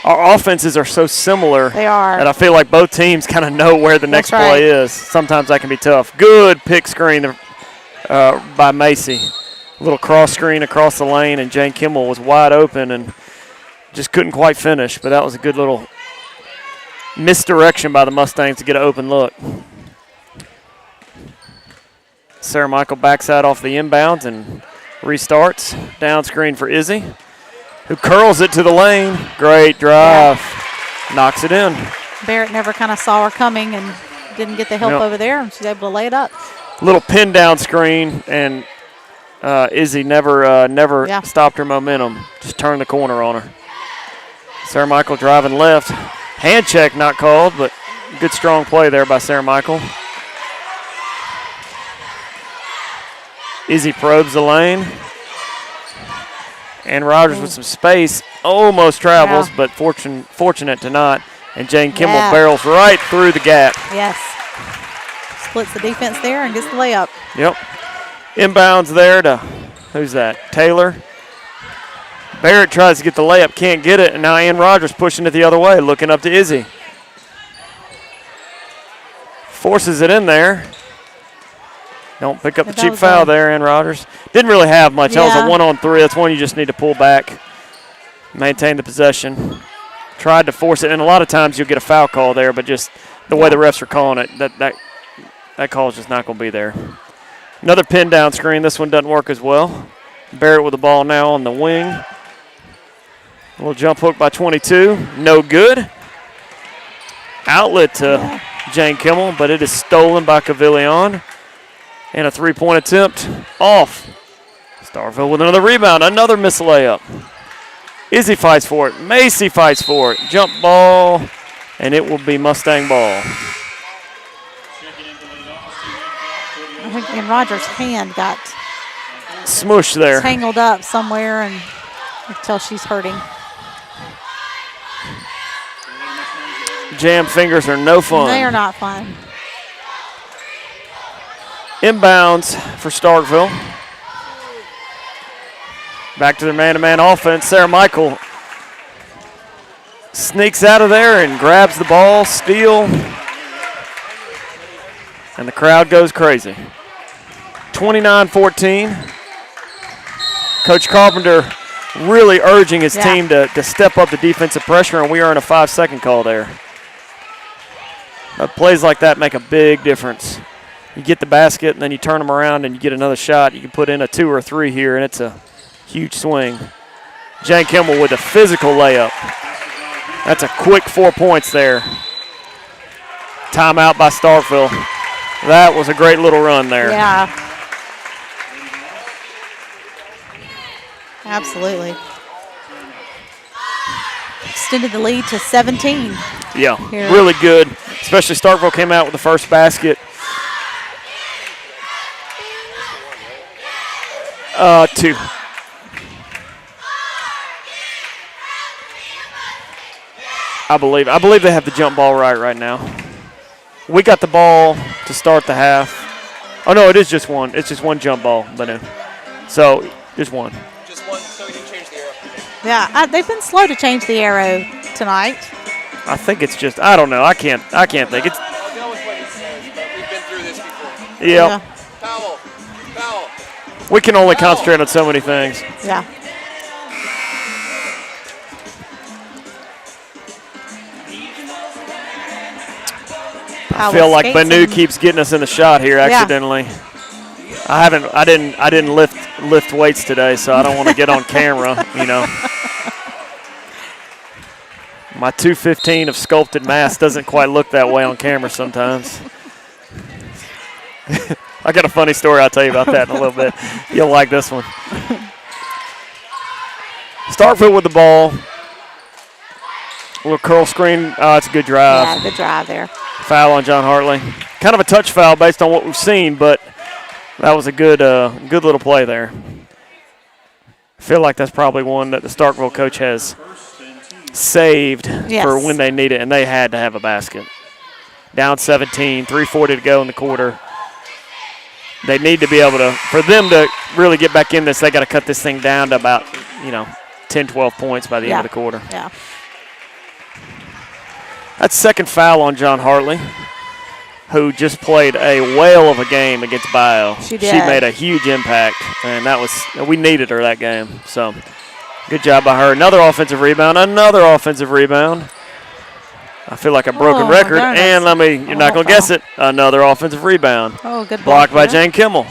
Our offenses are so similar. They are. That I feel like both teams kind of know where the next That's right. play is. Sometimes that can be tough. Good pick screen by Macy. A little cross screen across the lane, and Jane Kimball was wide open and just couldn't quite finish. But that was a good little misdirection by the Mustangs to get an open look. Sarah Michael backs out off the inbounds and restarts. Down screen for Izzy, who curls it to the lane. Great drive. Yeah. Knocks it in. Barrett never kind of saw her coming and didn't get the help Yep. over there, and she's able to lay it up. Little pin down screen, and Izzy never Yeah. stopped her momentum. Just turned the corner on her. Sarah Michael driving left. Hand check not called, but good strong play there by Sarah Michael. Izzy probes the lane. And Rogers with some space, almost travels, but fortunate to not. And Jane Kimmel barrels right through the gap. Yes. Splits the defense there and gets the layup. Yep. Inbounds there to, who's that? Taylor. Barrett tries to get the layup, can't get it, and now Ann Rogers pushing it the other way, looking up to Izzy. Forces it in there. Don't pick up the cheap foul there, Ann Rogers. Didn't really have much. That was a 1-on-3. That's one you just need to pull back, maintain the possession. Tried to force it, and a lot of times you'll get a foul call there, but just the way the refs are calling it, that call is just not going to be there. Another pin down screen. This one doesn't work as well. Barrett with the ball now on the wing. A little jump hook by 22. No good. Outlet to Jane Kimmel, but it is stolen by Cavillon. And a three-point attempt off. Starkville with another rebound, another missed layup. Izzy fights for it. Macy fights for it. Jump ball, and it will be Mustang ball. I think Ann Rogers' hand got Smush there. tangled up somewhere and until she's hurting. Jam fingers are no fun. They are not fun. Inbounds for Starkville. Back to their man-to-man offense. Sarah Michael sneaks out of there and grabs the ball, steal, and the crowd goes crazy. 29-14. Coach Carpenter really urging his team to step up the defensive pressure, and we are in a 5-second call there. But plays like that make a big difference. You get the basket, and then you turn them around, and you get another shot. You can put in a 2 or 3 here, and it's a huge swing. Jane Kimmel with a physical layup. That's a quick 4 points there. Timeout by Starkville. That was a great little run there. Yeah. Absolutely. Extended the lead to 17. Yeah, here. Really good. Especially Starkville came out with the first basket. 2. I believe they have the jump ball right now. We got the ball to start the half. Oh no, it is just one. It's just one jump ball, Manu. So just one. Just one, so we didn't change the arrow. Yeah, they've been slow to change the arrow tonight. I think it's just, I don't know. I can't think. It's. I'll go with what he says, but we've been through this before. Yeah. Foul. We can only concentrate on so many things. Yeah. I feel like Banu keeps getting us in the shot here accidentally. I didn't lift weights today, so I don't want to get on camera, you know. My 215 of sculpted mass doesn't quite look that way on camera sometimes. I got a funny story I'll tell you about that in a little bit. You'll like this one. Starkville with the ball. A little curl screen. Oh, it's a good drive. Yeah, good drive there. Foul on John Hartley. Kind of a touch foul based on what we've seen, but that was a good little play there. I feel like that's probably one that the Starkville coach has saved for when they need it, and they had to have a basket. Down 17, 3:40 to go in the quarter. They need to be able to, for them to really get back in this, they got to cut this thing down to about, 10, 12 points by the end of the quarter. Yeah. That's second foul on John Hartley, who just played a whale of a game against Bio. She did. She made a huge impact, and we needed her that game. So good job by her. Another offensive rebound. I feel like a broken record, and you're not going to guess it, another offensive rebound. Oh, good block by there. Jane Kimmel.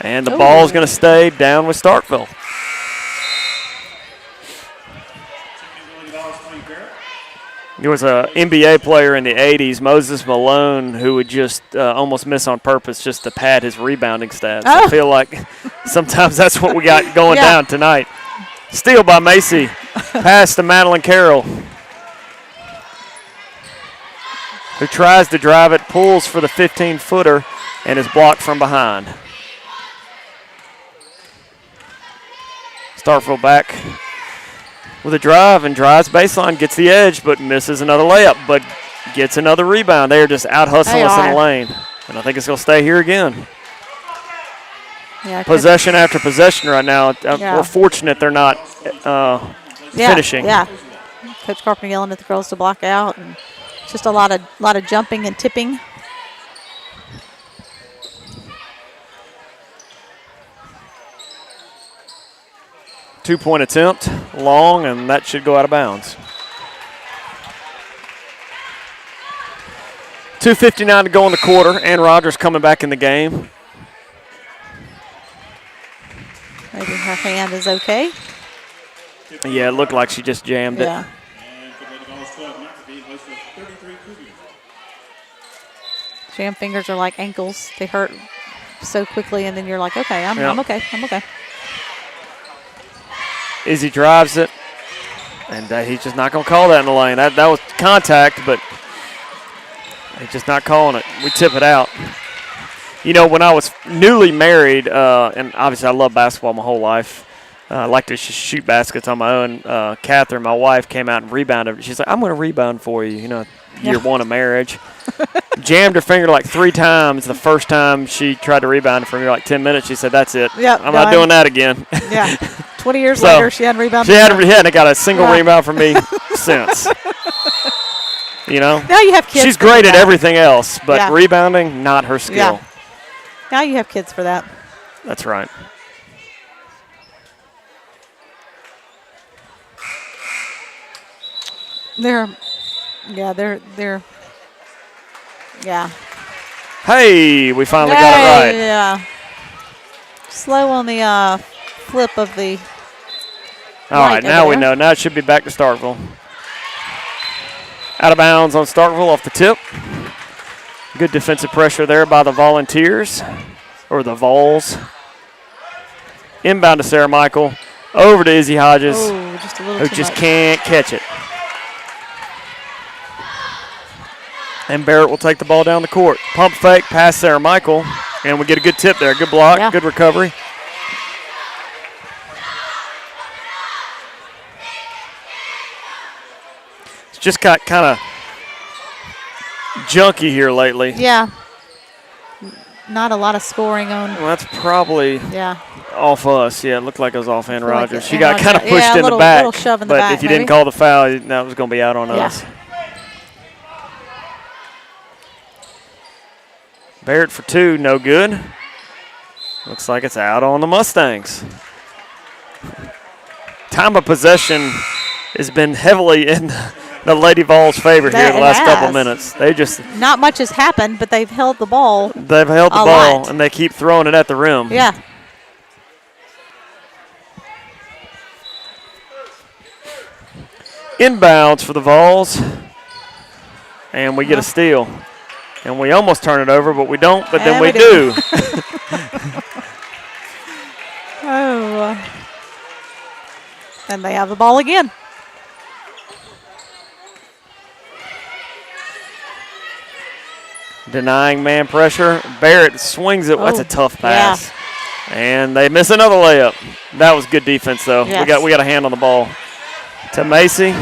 And the ball's going to stay down with Starkville. There was an NBA player in the 80s, Moses Malone, who would just almost miss on purpose just to pad his rebounding stats. I feel like sometimes that's what we got going down tonight. Steal by Macy. Pass to Madeline Carroll, who tries to drive it, pulls for the 15-footer, and is blocked from behind. Starkville back with a drive and drives baseline, gets the edge, but misses another layup, but gets another rebound. They are just out hustling us in the lane. And I think it's going to stay here again. Yeah, possession after possession right now. We're fortunate they're not finishing. Yeah. Coach Carpenter yelling at the girls to block out, and just a lot of jumping and tipping. Two-point attempt, long, and that should go out of bounds. 2:59 to go in the quarter. Ann Rogers coming back in the game. Maybe her hand is okay. Yeah, it looked like she just jammed it. Yeah. Jam fingers are like ankles. They hurt so quickly, and then you're like, okay, I'm okay. I'm okay. Izzy drives it, and he's just not going to call that in the lane. That was contact, but he's just not calling it. We tip it out. You know, when I was newly married, and obviously I love basketball my whole life, I like to shoot baskets on my own. Catherine, my wife, came out and rebounded. She's like, I'm going to rebound for you, year one of marriage. Jammed her finger like 3 times the first time she tried to rebound for me, like 10 minutes. She said, that's it. Yep, I'm not doing that again. Yeah. 20 years later, she hadn't rebounded. She hadn't got a single rebound from me since. Now you have kids. She's great at everything else, but rebounding, not her skill. Yeah. Now you have kids for that. That's right. They're. Hey, we finally got it right. Yeah. Slow on the flip of the. All right, now we know. Now it should be back to Starkville. Out of bounds on Starkville off the tip. Good defensive pressure there by the Volunteers, or the Vols. Inbound to Sarah Michael. Over to Izzy Hodges, who just can't catch it. And Barrett will take the ball down the court. Pump fake, pass Sarah Michael, and we get a good tip there. Good block, good recovery. It's just got kind of junky here lately. Yeah. Not a lot of scoring on. Well, that's probably off us. Yeah, it looked like it was off Ann Rogers. She got kind of pushed in the back. Little shove in the but back, if you didn't call the foul, that was going to be out on us. Barrett for 2, no good. Looks like it's out on the Mustangs. Time of possession has been heavily in the Lady Vols' favor here the last couple minutes. They just not much has happened, but they've held the ball. They've held the ball, and they keep throwing it at the rim. Yeah. Inbounds for the Vols, and we get a steal. And we almost turn it over, but we don't, but then we do. And they have the ball again. Denying man pressure. Barrett swings it. That's a tough pass. Yeah. And they miss another layup. That was good defense, though. Yes. We got a hand on the ball. To Macy.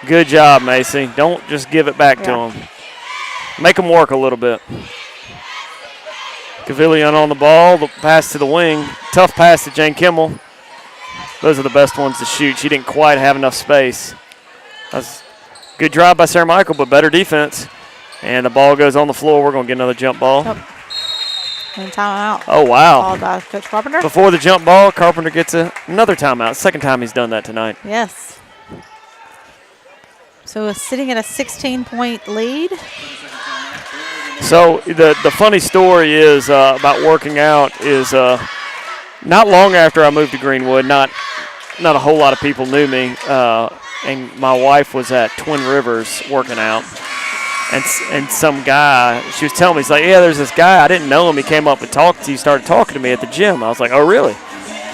Good job, Macy. Don't just give it back to him. Make them work a little bit. Cavillion on the ball. The pass to the wing. Tough pass to Jane Kimmel. Those are the best ones to shoot. She didn't quite have enough space. That's good drive by Sarah Michael, but better defense. And the ball goes on the floor. We're going to get another jump ball. And timeout. Oh, wow. Called by Coach Carpenter. Before the jump ball, Carpenter gets another timeout. Second time he's done that tonight. Yes. So sitting at a 16-point lead. So the funny story is about working out is not long after I moved to Greenwood, not a whole lot of people knew me, and my wife was at Twin Rivers working out. And some guy, she was telling me, he's like, yeah, there's this guy. I didn't know him. He came up and talked. He started talking to me at the gym. I was like, oh, really?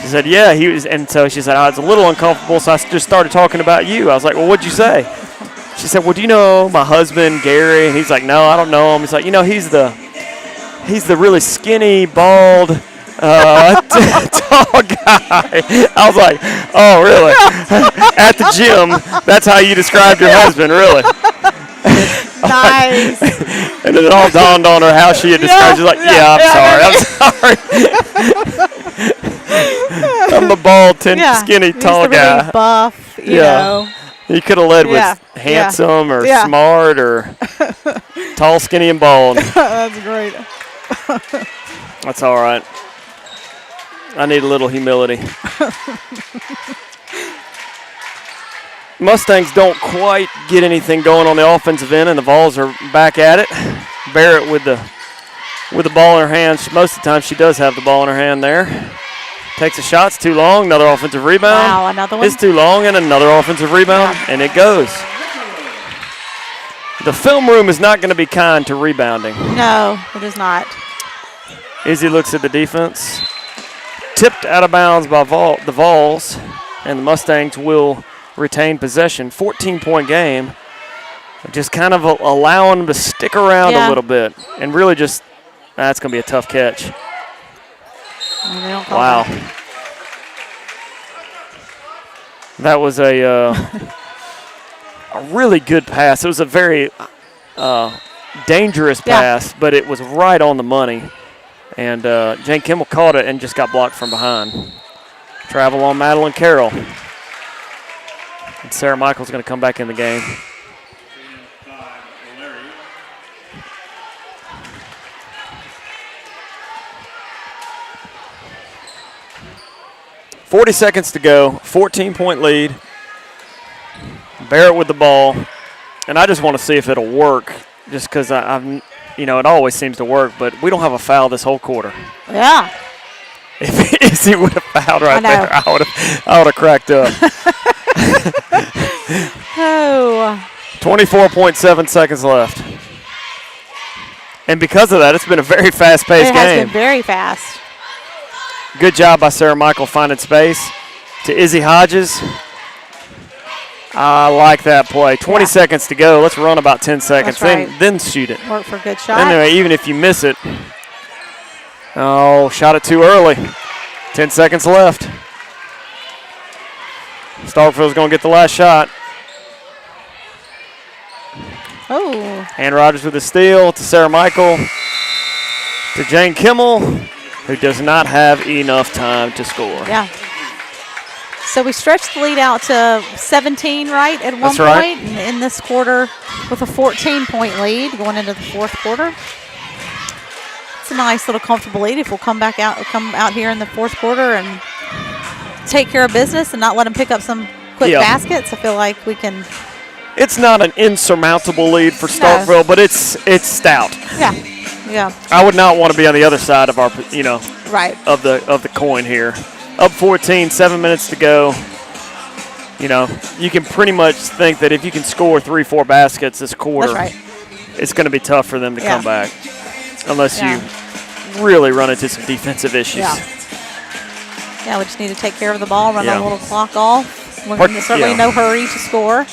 She said, yeah, he was. And so she said, I was a little uncomfortable, so I just started talking about you. I was like, well, what'd you say? She said, well, do you know my husband, Gary? And he's like, no, I don't know him. He's like, he's the really skinny, bald Tall guy. I was like, oh, really? At the gym, that's how you described your husband, really? Nice. And then it all dawned on her how she had described. She's like, I'm sorry. I'm a bald, skinny, tall guy. Really buff, you know. He could have led with handsome or smart or tall, skinny, and bald. That's great. That's all right. I need a little humility. Mustangs don't quite get anything going on the offensive end, and the Vols are back at it. Barrett with the ball in her hand. Most of the time she does have the ball in her hand there. Takes a shot. It's too long. Another offensive rebound. Wow, another one. It's too long, and another offensive rebound, and it goes. The film room is not going to be kind to rebounding. No, it is not. Izzy looks at the defense. Tipped out of bounds by the Vols, and the Mustangs will retain possession. 14-point game. Just kind of allowing them to stick around a little bit. And really just, that's going to be a tough catch. Wow. That was a really good pass. It was a very dangerous pass, but it was right on the money. And Jane Kimmel caught it and just got blocked from behind. Travel on Madeline Carroll. And Sarah Michael's going to come back in the game. .40 seconds to go, 14-point lead. Barrett with the ball. And I just want to see if it'll work, just because I've it always seems to work, but we don't have a foul this whole quarter. Yeah. If Izzy would have fouled right there, I would have cracked up. 24.7 seconds left. And because of that, it's been a very fast-paced game. It has been very fast. Good job by Sarah Michael finding space to Izzy Hodges. I like that play. 20 seconds to go. Let's run about 10 seconds. Right. Then shoot it. Work for a good shot. Anyway, even if you miss it. Oh, shot it too early. 10 seconds left. Starkville's going to get the last shot. Oh. Ann Rogers with the steal to Sarah Michael. To Jane Kimmel, who does not have enough time to score. Yeah. So we stretched the lead out to 17, right, at one point. Right. In this quarter with a 14-point lead going into the fourth quarter. It's a nice little comfortable lead if we'll come out here in the fourth quarter and take care of business and not let them pick up some quick baskets. I feel like we can. It's not an insurmountable lead for Starkville, but it's stout. Yeah. Yeah. I would not want to be on the other side of our, right, of the coin here. Up 14, 7 minutes to go. You can pretty much think that if you can score 3-4 baskets this quarter, it's going to be tough for them to come back, unless you really run into some defensive issues. Yeah, we just need to take care of the ball, run a little clock off. We're certainly in no hurry to score.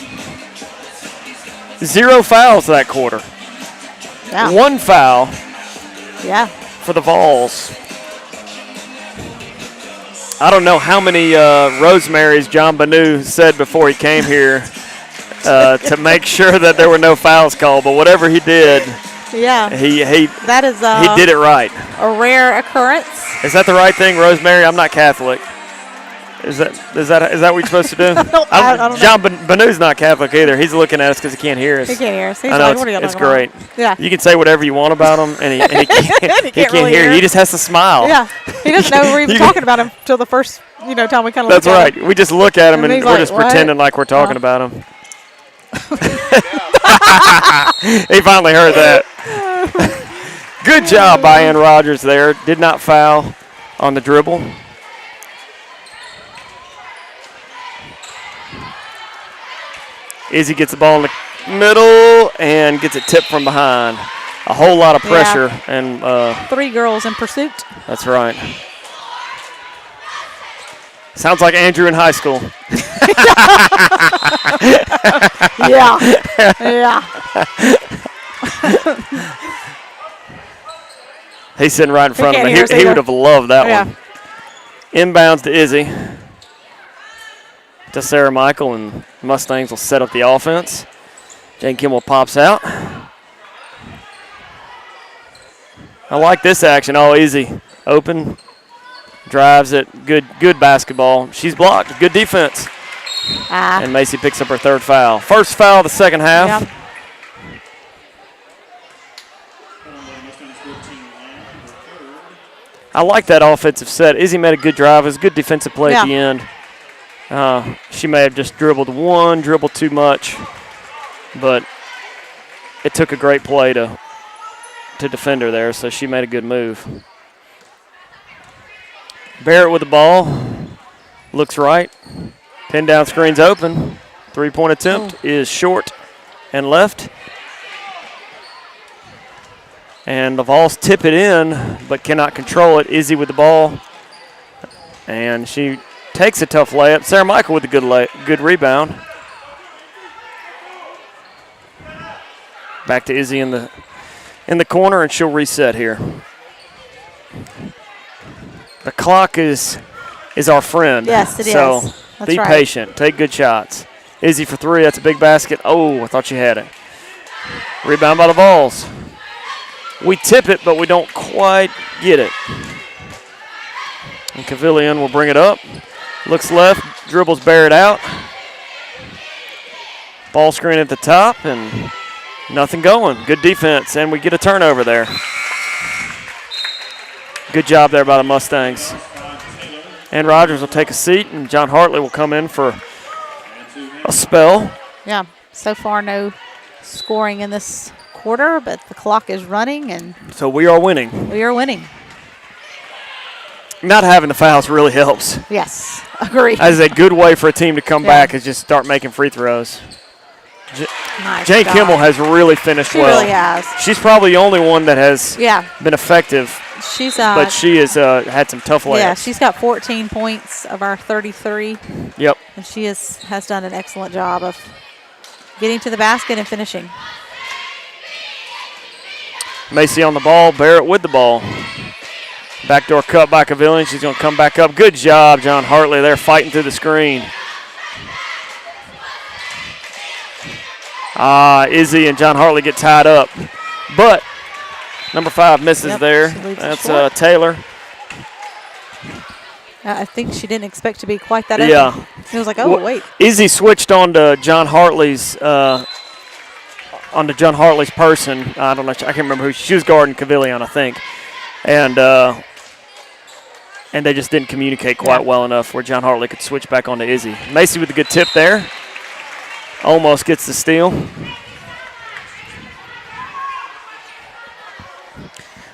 0 fouls that quarter. Yeah. 1 foul. Yeah. For the Vols. I don't know how many Rosemary's John Banu said before he came here to make sure that there were no fouls called, but whatever he did, he did it right. A rare occurrence. Is that the right thing, Rosemary? I'm not Catholic. Is that what you're supposed to do? I don't know. John Banu's not Catholic either. He's looking at us because he can't hear us. He can't hear us. He's I know, like, what are you it's talking great. about? Yeah. You can say whatever you want about him, and he can't really hear. He just has to smile. Yeah. He doesn't know we're even talking about him till the first time we kind of look at him. That's right. We just look at him, and we're like, just what? pretending like we're talking about him. He finally heard that. Good job by Ann Rogers there. Did not foul on the dribble. Izzy gets the ball in the middle and gets it tipped from behind. A whole lot of pressure. And 3 girls in pursuit. That's right. Sounds like Andrew in high school. Yeah. Yeah. He's sitting right in front of can't me. hear us He either. would have loved that Yeah. one. Inbounds to Izzy. To Sarah Michael, and Mustangs will set up the offense. Jane Kimmel pops out. I like this action. Oh, easy. Open. Drives it. Good basketball. She's blocked. Good defense. And Macy picks up her 3rd foul. First foul of the second half. Yep. I like that offensive set. Izzy made a good drive. It was a good defensive play at the end. She may have just dribbled too much, but it took a great play to defend her there, so she made a good move. Barrett with the ball. Looks right. Pin down screen's open. 3-point attempt is short and left. And the Vols tip it in, but cannot control it. Izzy with the ball. And she takes a tough layup. Sarah Michael with a good rebound. Back to Izzy in the corner, and she'll reset here. The clock is our friend. Yes, it so is. That's be right. patient. Take good shots. Izzy for 3. That's a big basket. Oh, I thought she had it. Rebound by the Vols. We tip it, but we don't quite get it. And Cavillion will bring it up. Looks left, dribbles Barrett out. Ball screen at the top, and nothing going. Good defense, and we get a turnover there. Good job there by the Mustangs. And Rogers will take a seat, and John Hartley will come in for a spell. Yeah, so far no scoring in this quarter, but the clock is running, and So we are winning. we are winning. Not having the fouls really helps. Yes, agree. That is a good way for a team to come Yeah. back is just start making free throws. Nice Jane job. Kimmel has really finished She well. really has. She's probably the only one that has Yeah, been effective, she's but she has had some tough layups. yeah, she's got 14 points of our 33, Yep. and she has done an excellent job of getting to the basket and finishing. Macy on the ball, Barrett with the ball. Backdoor cut by Cavillion. She's going to come back up. Good job, John Hartley there fighting through the screen. Izzy and John Hartley get tied up. But number 5 misses Yep, there. she leaves it That's short. Taylor. I think she didn't expect to be quite that open. Yeah. It was like, oh, Well, wait. Izzy switched on to John Hartley's person. I don't know. I can't remember who. She was guarding Cavillion, I think. And they just didn't communicate quite well enough where John Hartley could switch back onto Izzy. Macy with a good tip there. Almost gets the steal.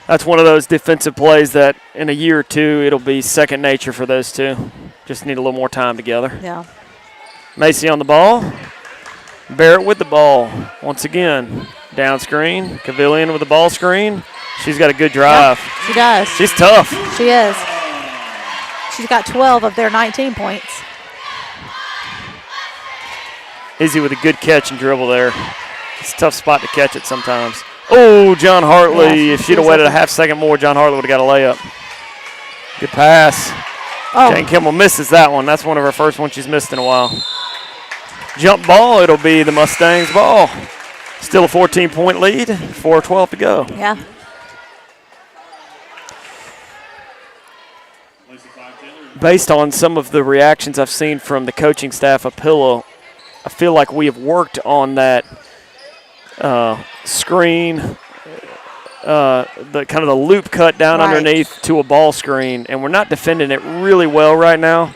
That's one of those defensive plays that in a year or two, it'll be second nature for those two. Just need a little more time together. Yeah. Macy on the ball. Barrett with the ball. Once again, down screen. Cavillion with the ball screen. She's got a good drive. Yep, she does. She's tough. She is. She's got 12 of their 19 points. Izzy with a good catch and dribble there. It's a tough spot to catch it sometimes. Oh, John Hartley. Yeah, If she'd have waited a half second more, John Hartley would have got a layup. Good pass. Oh, Jane Kimmel misses that one. That's one of her first ones she's missed in a while. Jump ball. It'll be the Mustangs' ball. Still a 14-point lead. 4:12 to go. yeah. Based on some of the reactions I've seen from the coaching staff of Pillow, I feel like we have worked on that screen, the kind of the loop cut down Right. underneath to a ball screen, and we're not defending it really well right now.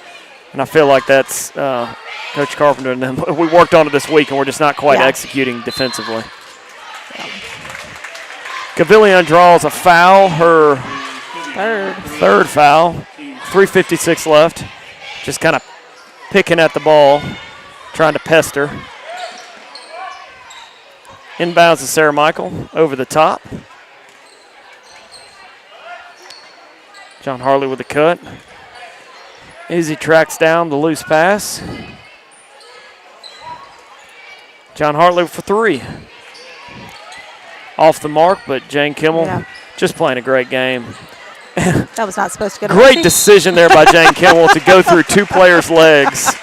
And I feel like that's Coach Carpenter and them. We worked on it this week, and we're just not quite Yeah. executing defensively. Cavillion draws a foul, her third foul. 3:56 left. Just kind of picking at the ball, trying to pester. Inbounds to Sarah Michael over the top. John Hartley with the cut. Izzy tracks down the loose pass. John Hartley for 3. Off the mark, but Jane Kimmel Yeah. just playing a great game. That was not supposed to go to Great Macy. decision there by Jane Kimmel to go through two players' legs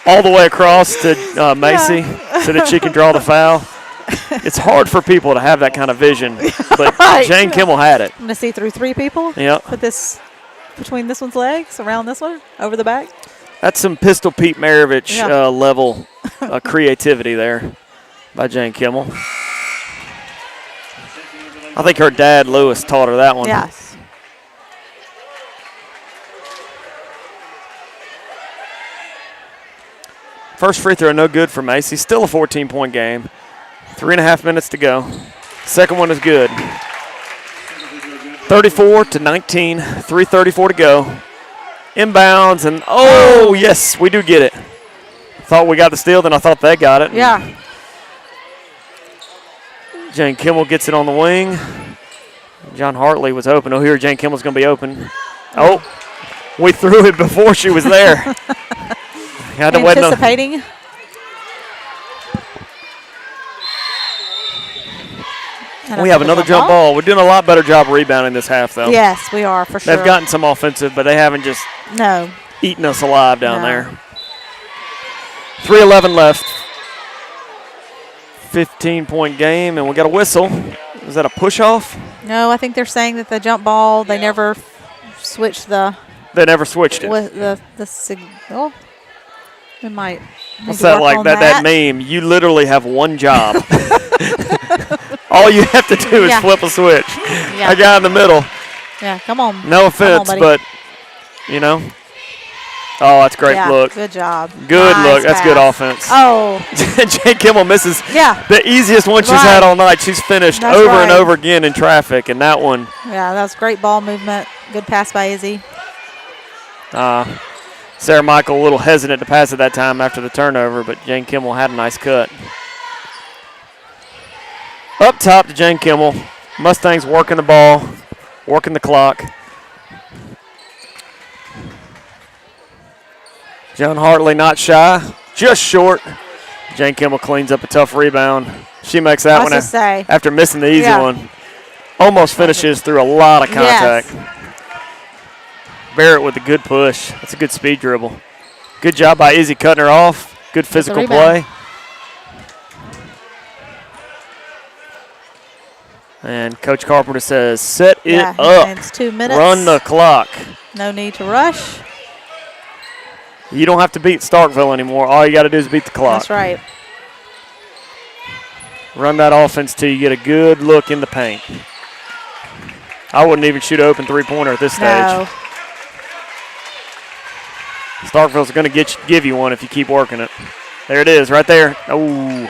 all the way across to Macy so that she can draw the foul. It's hard for people to have that kind of vision, but Right. Jane Kimmel had it. I'm going to see through three people. Yep. Put this between this one's legs, around this one, over the back. That's some Pistol Pete Maravich Yeah. level creativity there by Jane Kimmel. I think her dad, Lewis, taught her that one. Yes. First free throw, no good for Macy. Still a 14-point game. 3.5 minutes to go. Second one is good. 34-19, 3:34 to go. Inbounds, and yes, we do get it. Thought we got the steal, then I thought they got it. Yeah. Jane Kimmel gets it on the wing. John Hartley was open. Oh, here Jane Kimmel's going to be open. Oh, we threw it before she was there. Had to wait another- Anticipating. And We have another jump ball. We're doing a lot better job rebounding this half, though. Yes, we are, for sure. They've gotten some offensive, but they haven't just No. eaten us alive down No. there. 3:11 left. 15-point game, and we got a whistle. Is that a push-off? No, I think they're saying that the jump ball, they never switched the They never switched it. with the signal. We might. need What's to that work like? on That meme. You literally have one job. All you have to do is Yeah. flip a switch. Yeah. A guy in the middle. Yeah, come on. No offense, buddy. but, you know. Oh, that's a great Yeah, look. good job. Good Nice look. That's good pass. offense. Oh, Jane Kimmel misses yeah. the easiest one she's Right. had all night. She's finished That's over and right. over again in traffic, and that one, Yeah, that was great ball movement. Good pass by Izzy. Sarah Michael a little hesitant to pass at that time after the turnover, but Jane Kimmel had a nice cut. Up top to Jane Kimmel. Mustangs working the ball, working the clock. John Hartley not shy, just short. Jane Kimmel cleans up a tough rebound. She makes that I was one gonna say. after missing the easy Yeah. one. Almost finishes through a lot of contact. Yes. Barrett with a good push. That's a good speed dribble. Good job by Izzy cutting her off. Good physical rebound. play. And Coach Carpenter says, set it Yeah, up. and it's 2 minutes. Run the clock. No need to rush. You don't have to beat Starkville anymore. All you got to do is beat the clock. That's right. Run that offense till you get a good look in the paint. I wouldn't even shoot an open three-pointer at this stage. No. Starkville's going to give you one if you keep working it. There it is, right there. Oh.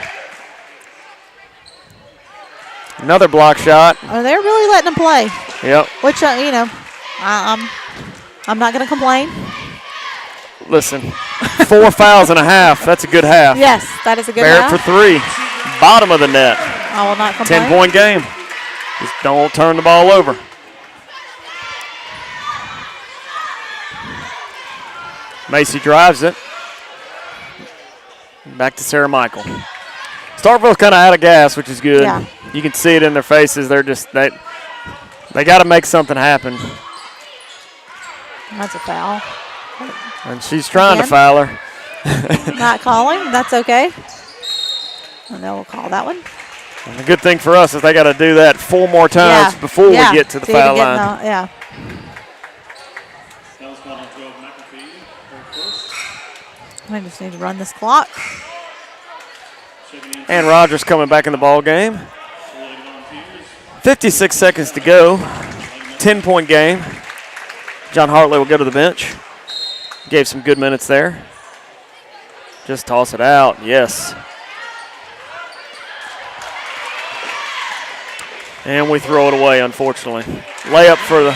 Another block shot. Oh, they're really letting them play. Yep. Which, I'm not going to complain. Listen, 4 fouls and a half. That's a good half. Yes, that is a good Barrett half. for 3. Bottom of the net. I will not complain. 10-point game. Just don't turn the ball over. Macy drives it. Back to Sarah Michael. Starkville's kind of out of gas, which is good. Yeah. You can see it in their faces. They're just they got to make something happen. That's a foul. And she's trying to Again? foul her. Not calling. That's okay. And then we'll call that one. And the good thing for us is they got to do that 4 more times before we get to the foul line. Yeah. I just need to run this clock. And Rogers coming back in the ball game. 56 seconds to go. 10-point game. John Hartley will go to the bench. Gave some good minutes there. Just toss it out. Yes. And we throw it away, unfortunately. Layup for the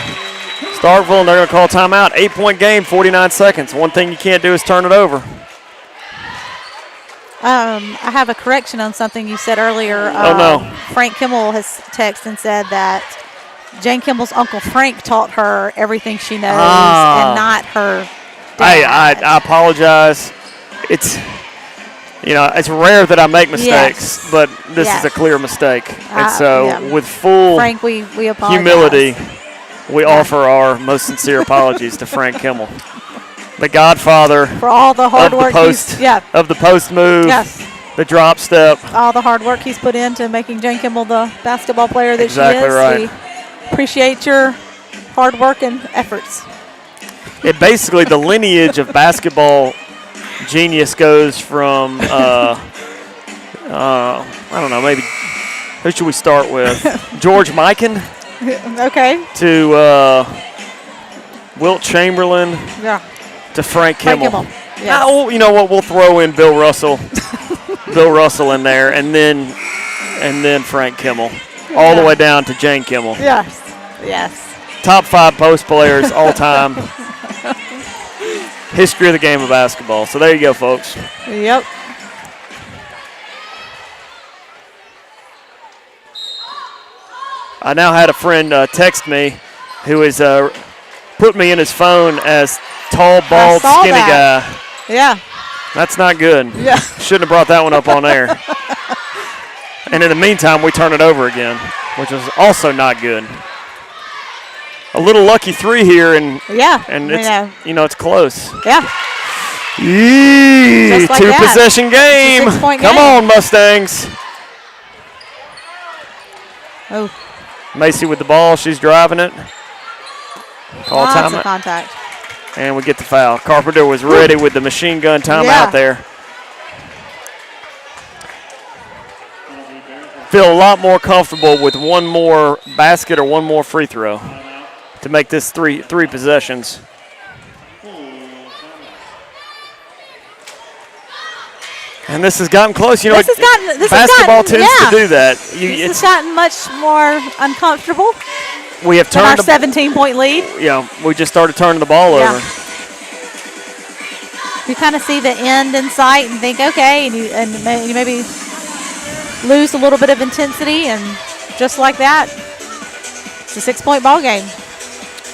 Starkville, and they're going to call timeout. 8-point game, 49 seconds. One thing you can't do is turn it over. I have a correction on something you said earlier. Oh, no. Frank Kimmel has texted and said that Jane Kimball's Uncle Frank taught her everything she knows and not her dad. I apologize. It's you know, it's rare that I make mistakes, Yes. but this is Yes. a clear mistake. And so yeah. with full Frank, we apologize. humility, we offer our most sincere apologies to Frank Kimmel, the godfather For all the hard of work the post he's of the post move, Yes. the drop step. all the hard work he's put into making Jane Kimball the basketball player that Exactly she is. right. We appreciate your hard work and efforts. It basically, the lineage of basketball genius goes from, I don't know, maybe, who should we start with? George Mikan Okay. to Wilt Chamberlain Yeah. to Frank Frank Kimmel. Kimmel. Yes. Oh, you know what? We'll throw in Bill Russell, Bill Russell in there, and then Frank Kimmel, all the way down to Jane Kimmel. Yes. Yes. Top 5 post players all time. History of the game of basketball. So there you go, folks. Yep. I now had a friend text me who has put me in his phone as tall, bald, saw skinny that. guy. Yeah. That's not good. Yeah. Shouldn't have brought that one up on air. And in the meantime, we turn it over again, which was also not good. A little lucky 3 here, and Yeah. it's Yeah. it's close. Yeah. Yee, Just like that. 2-possession game. 6-point Come game. on, Mustangs. Oh. Macy with the ball. She's driving it. Call Lots of timeout. contact. And we get the foul. Carpenter was ready with the machine gun timeout Yeah. there. Feel a lot more comfortable with one more basket or one more free throw to make this three possessions. And this has gotten close. You know, This has basketball gotten, tends yeah. to do that. This has gotten much more uncomfortable We have than our turned the, 17-point lead. we just started turning the ball Yeah. over. You kind of see the end in sight and think, okay, and you maybe lose a little bit of intensity, and just like that, it's a 6-point ball game.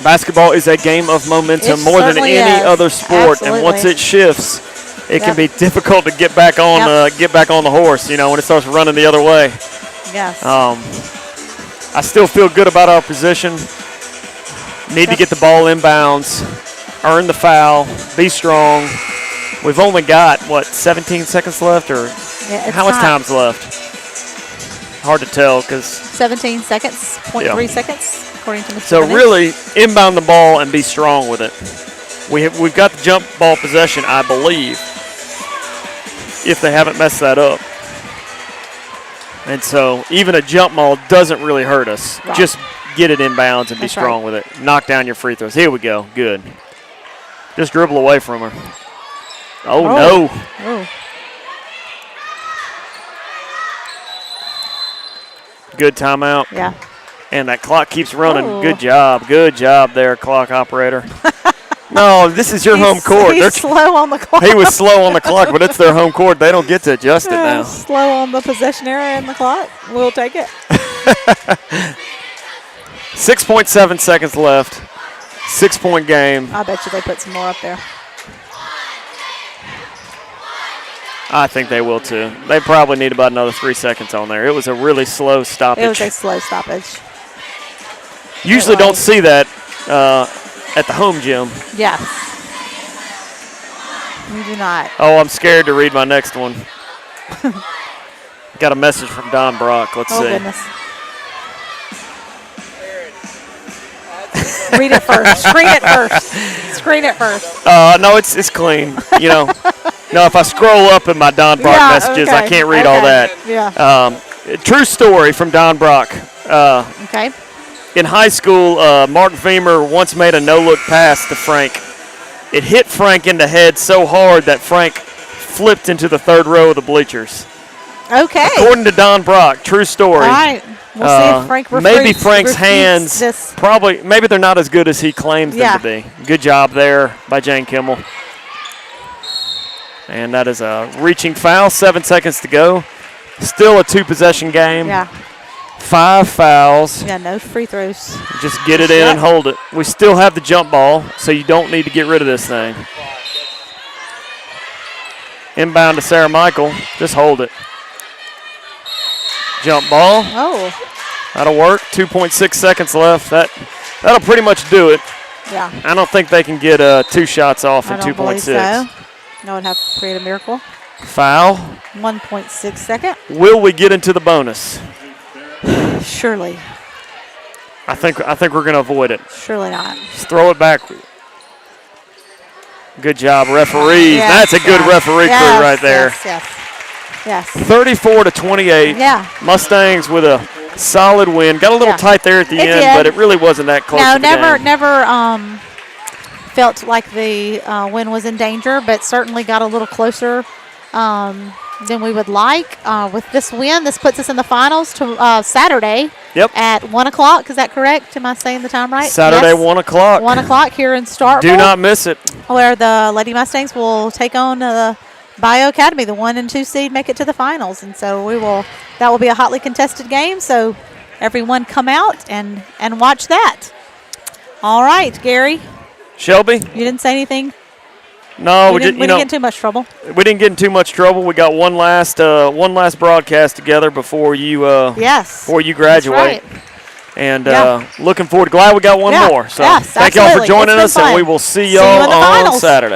Basketball is a game of momentum It more than certainly any is. other sport, and once Absolutely. it shifts, it can Yep. be difficult to get back on the horse. You know, when it starts running the other way. Yes. I still feel good about our position. Need to get the ball inbounds, earn the foul, be strong. We've only got 17 seconds left, or Yeah, it's how much not. time's left? Hard to tell because 17 seconds, 0.3 seconds, according to Mr. so Bennett. really inbound the ball and be strong with it. We've got the jump ball possession, I believe, if they haven't messed that up. And so even a jump ball doesn't really hurt us. Right. Just get it inbounds and be That's strong right. with it. Knock down your free throws. Here we go. Good. Just dribble away from her. Oh, no. Oh. Good timeout. Yeah. And that clock keeps running. Oh. Good job. Good job there, clock operator. No, this is your home court. He's slow on the clock. He was slow on the clock, but it's their home court. They don't get to adjust it now. Slow on the possession area in the clock. We'll take it. 6.7 seconds left. 6-point game. I bet you they put some more up there. I think they will too. They probably need about another 3 seconds on there. It was a really slow stoppage. It was a slow stoppage. Usually don't see that at the home gym. Yes. We do not. Oh, I'm scared to read my next one. Got a message from Don Brock. Let's Oh, see. goodness. Read it first. Screen it first. Screen it first. No, it's clean. You know, no. If I scroll up in my Don Brock Yeah, messages, I okay, can't read all okay, that. yeah. True story from Don Brock. Okay. In high school, Mark Vemer once made a no-look pass to Frank. It hit Frank in the head so hard that Frank flipped into the third row of the bleachers. Okay. According to Don Brock, true story. All right. We'll see if Frank Maybe Frank's refutes hands this. maybe they're not as good as he claims them to be. Good job there by Jane Kimmel. And that is a reaching foul. 7 seconds to go. Still a 2-possession game. Yeah. 5 fouls. Yeah, no free throws. Just get it in and hold it. We still have the jump ball, so you don't need to get rid of this thing. Inbound to Sarah Michael. Just hold it. Jump ball. Oh. That'll work. 2.6 seconds left. That'll pretty much do it. Yeah. I don't think they can get 2 shots off in 2.6. So. That would have to create a miracle. Foul. 1.6 second. Will we get into the bonus? Surely. I think we're going to avoid it. Surely not. Just throw it back. Good job, referees. Yes, That's a good referee crew right there. Yes. 34-28. Yeah. Mustangs with a solid win. Got a little tight there at the end, but it really wasn't that close. No, to the game. never felt like the win was in danger, but certainly got a little closer than we would like. With this win, this puts us in the finals to Saturday. Yep. At 1 o'clock. Is that correct? Am I saying the time right? Saturday, yes. 1 o'clock. 1 o'clock here in Starkville. Do not miss it. Where the Lady Mustangs will take on the Bio Academy, the 1 and 2 seed, make it to the finals. And so that will be a hotly contested game. So everyone come out and watch that. All right, Gary. Shelby? You didn't say anything? No, we didn't get in too much trouble. We didn't get in too much trouble. We got one last broadcast together before you before you graduate. That's right. And looking forward. Glad we got one more. So yes, thank y'all for absolutely. joining It's been us, fun. and we will see See you y'all in the on finals. Saturday.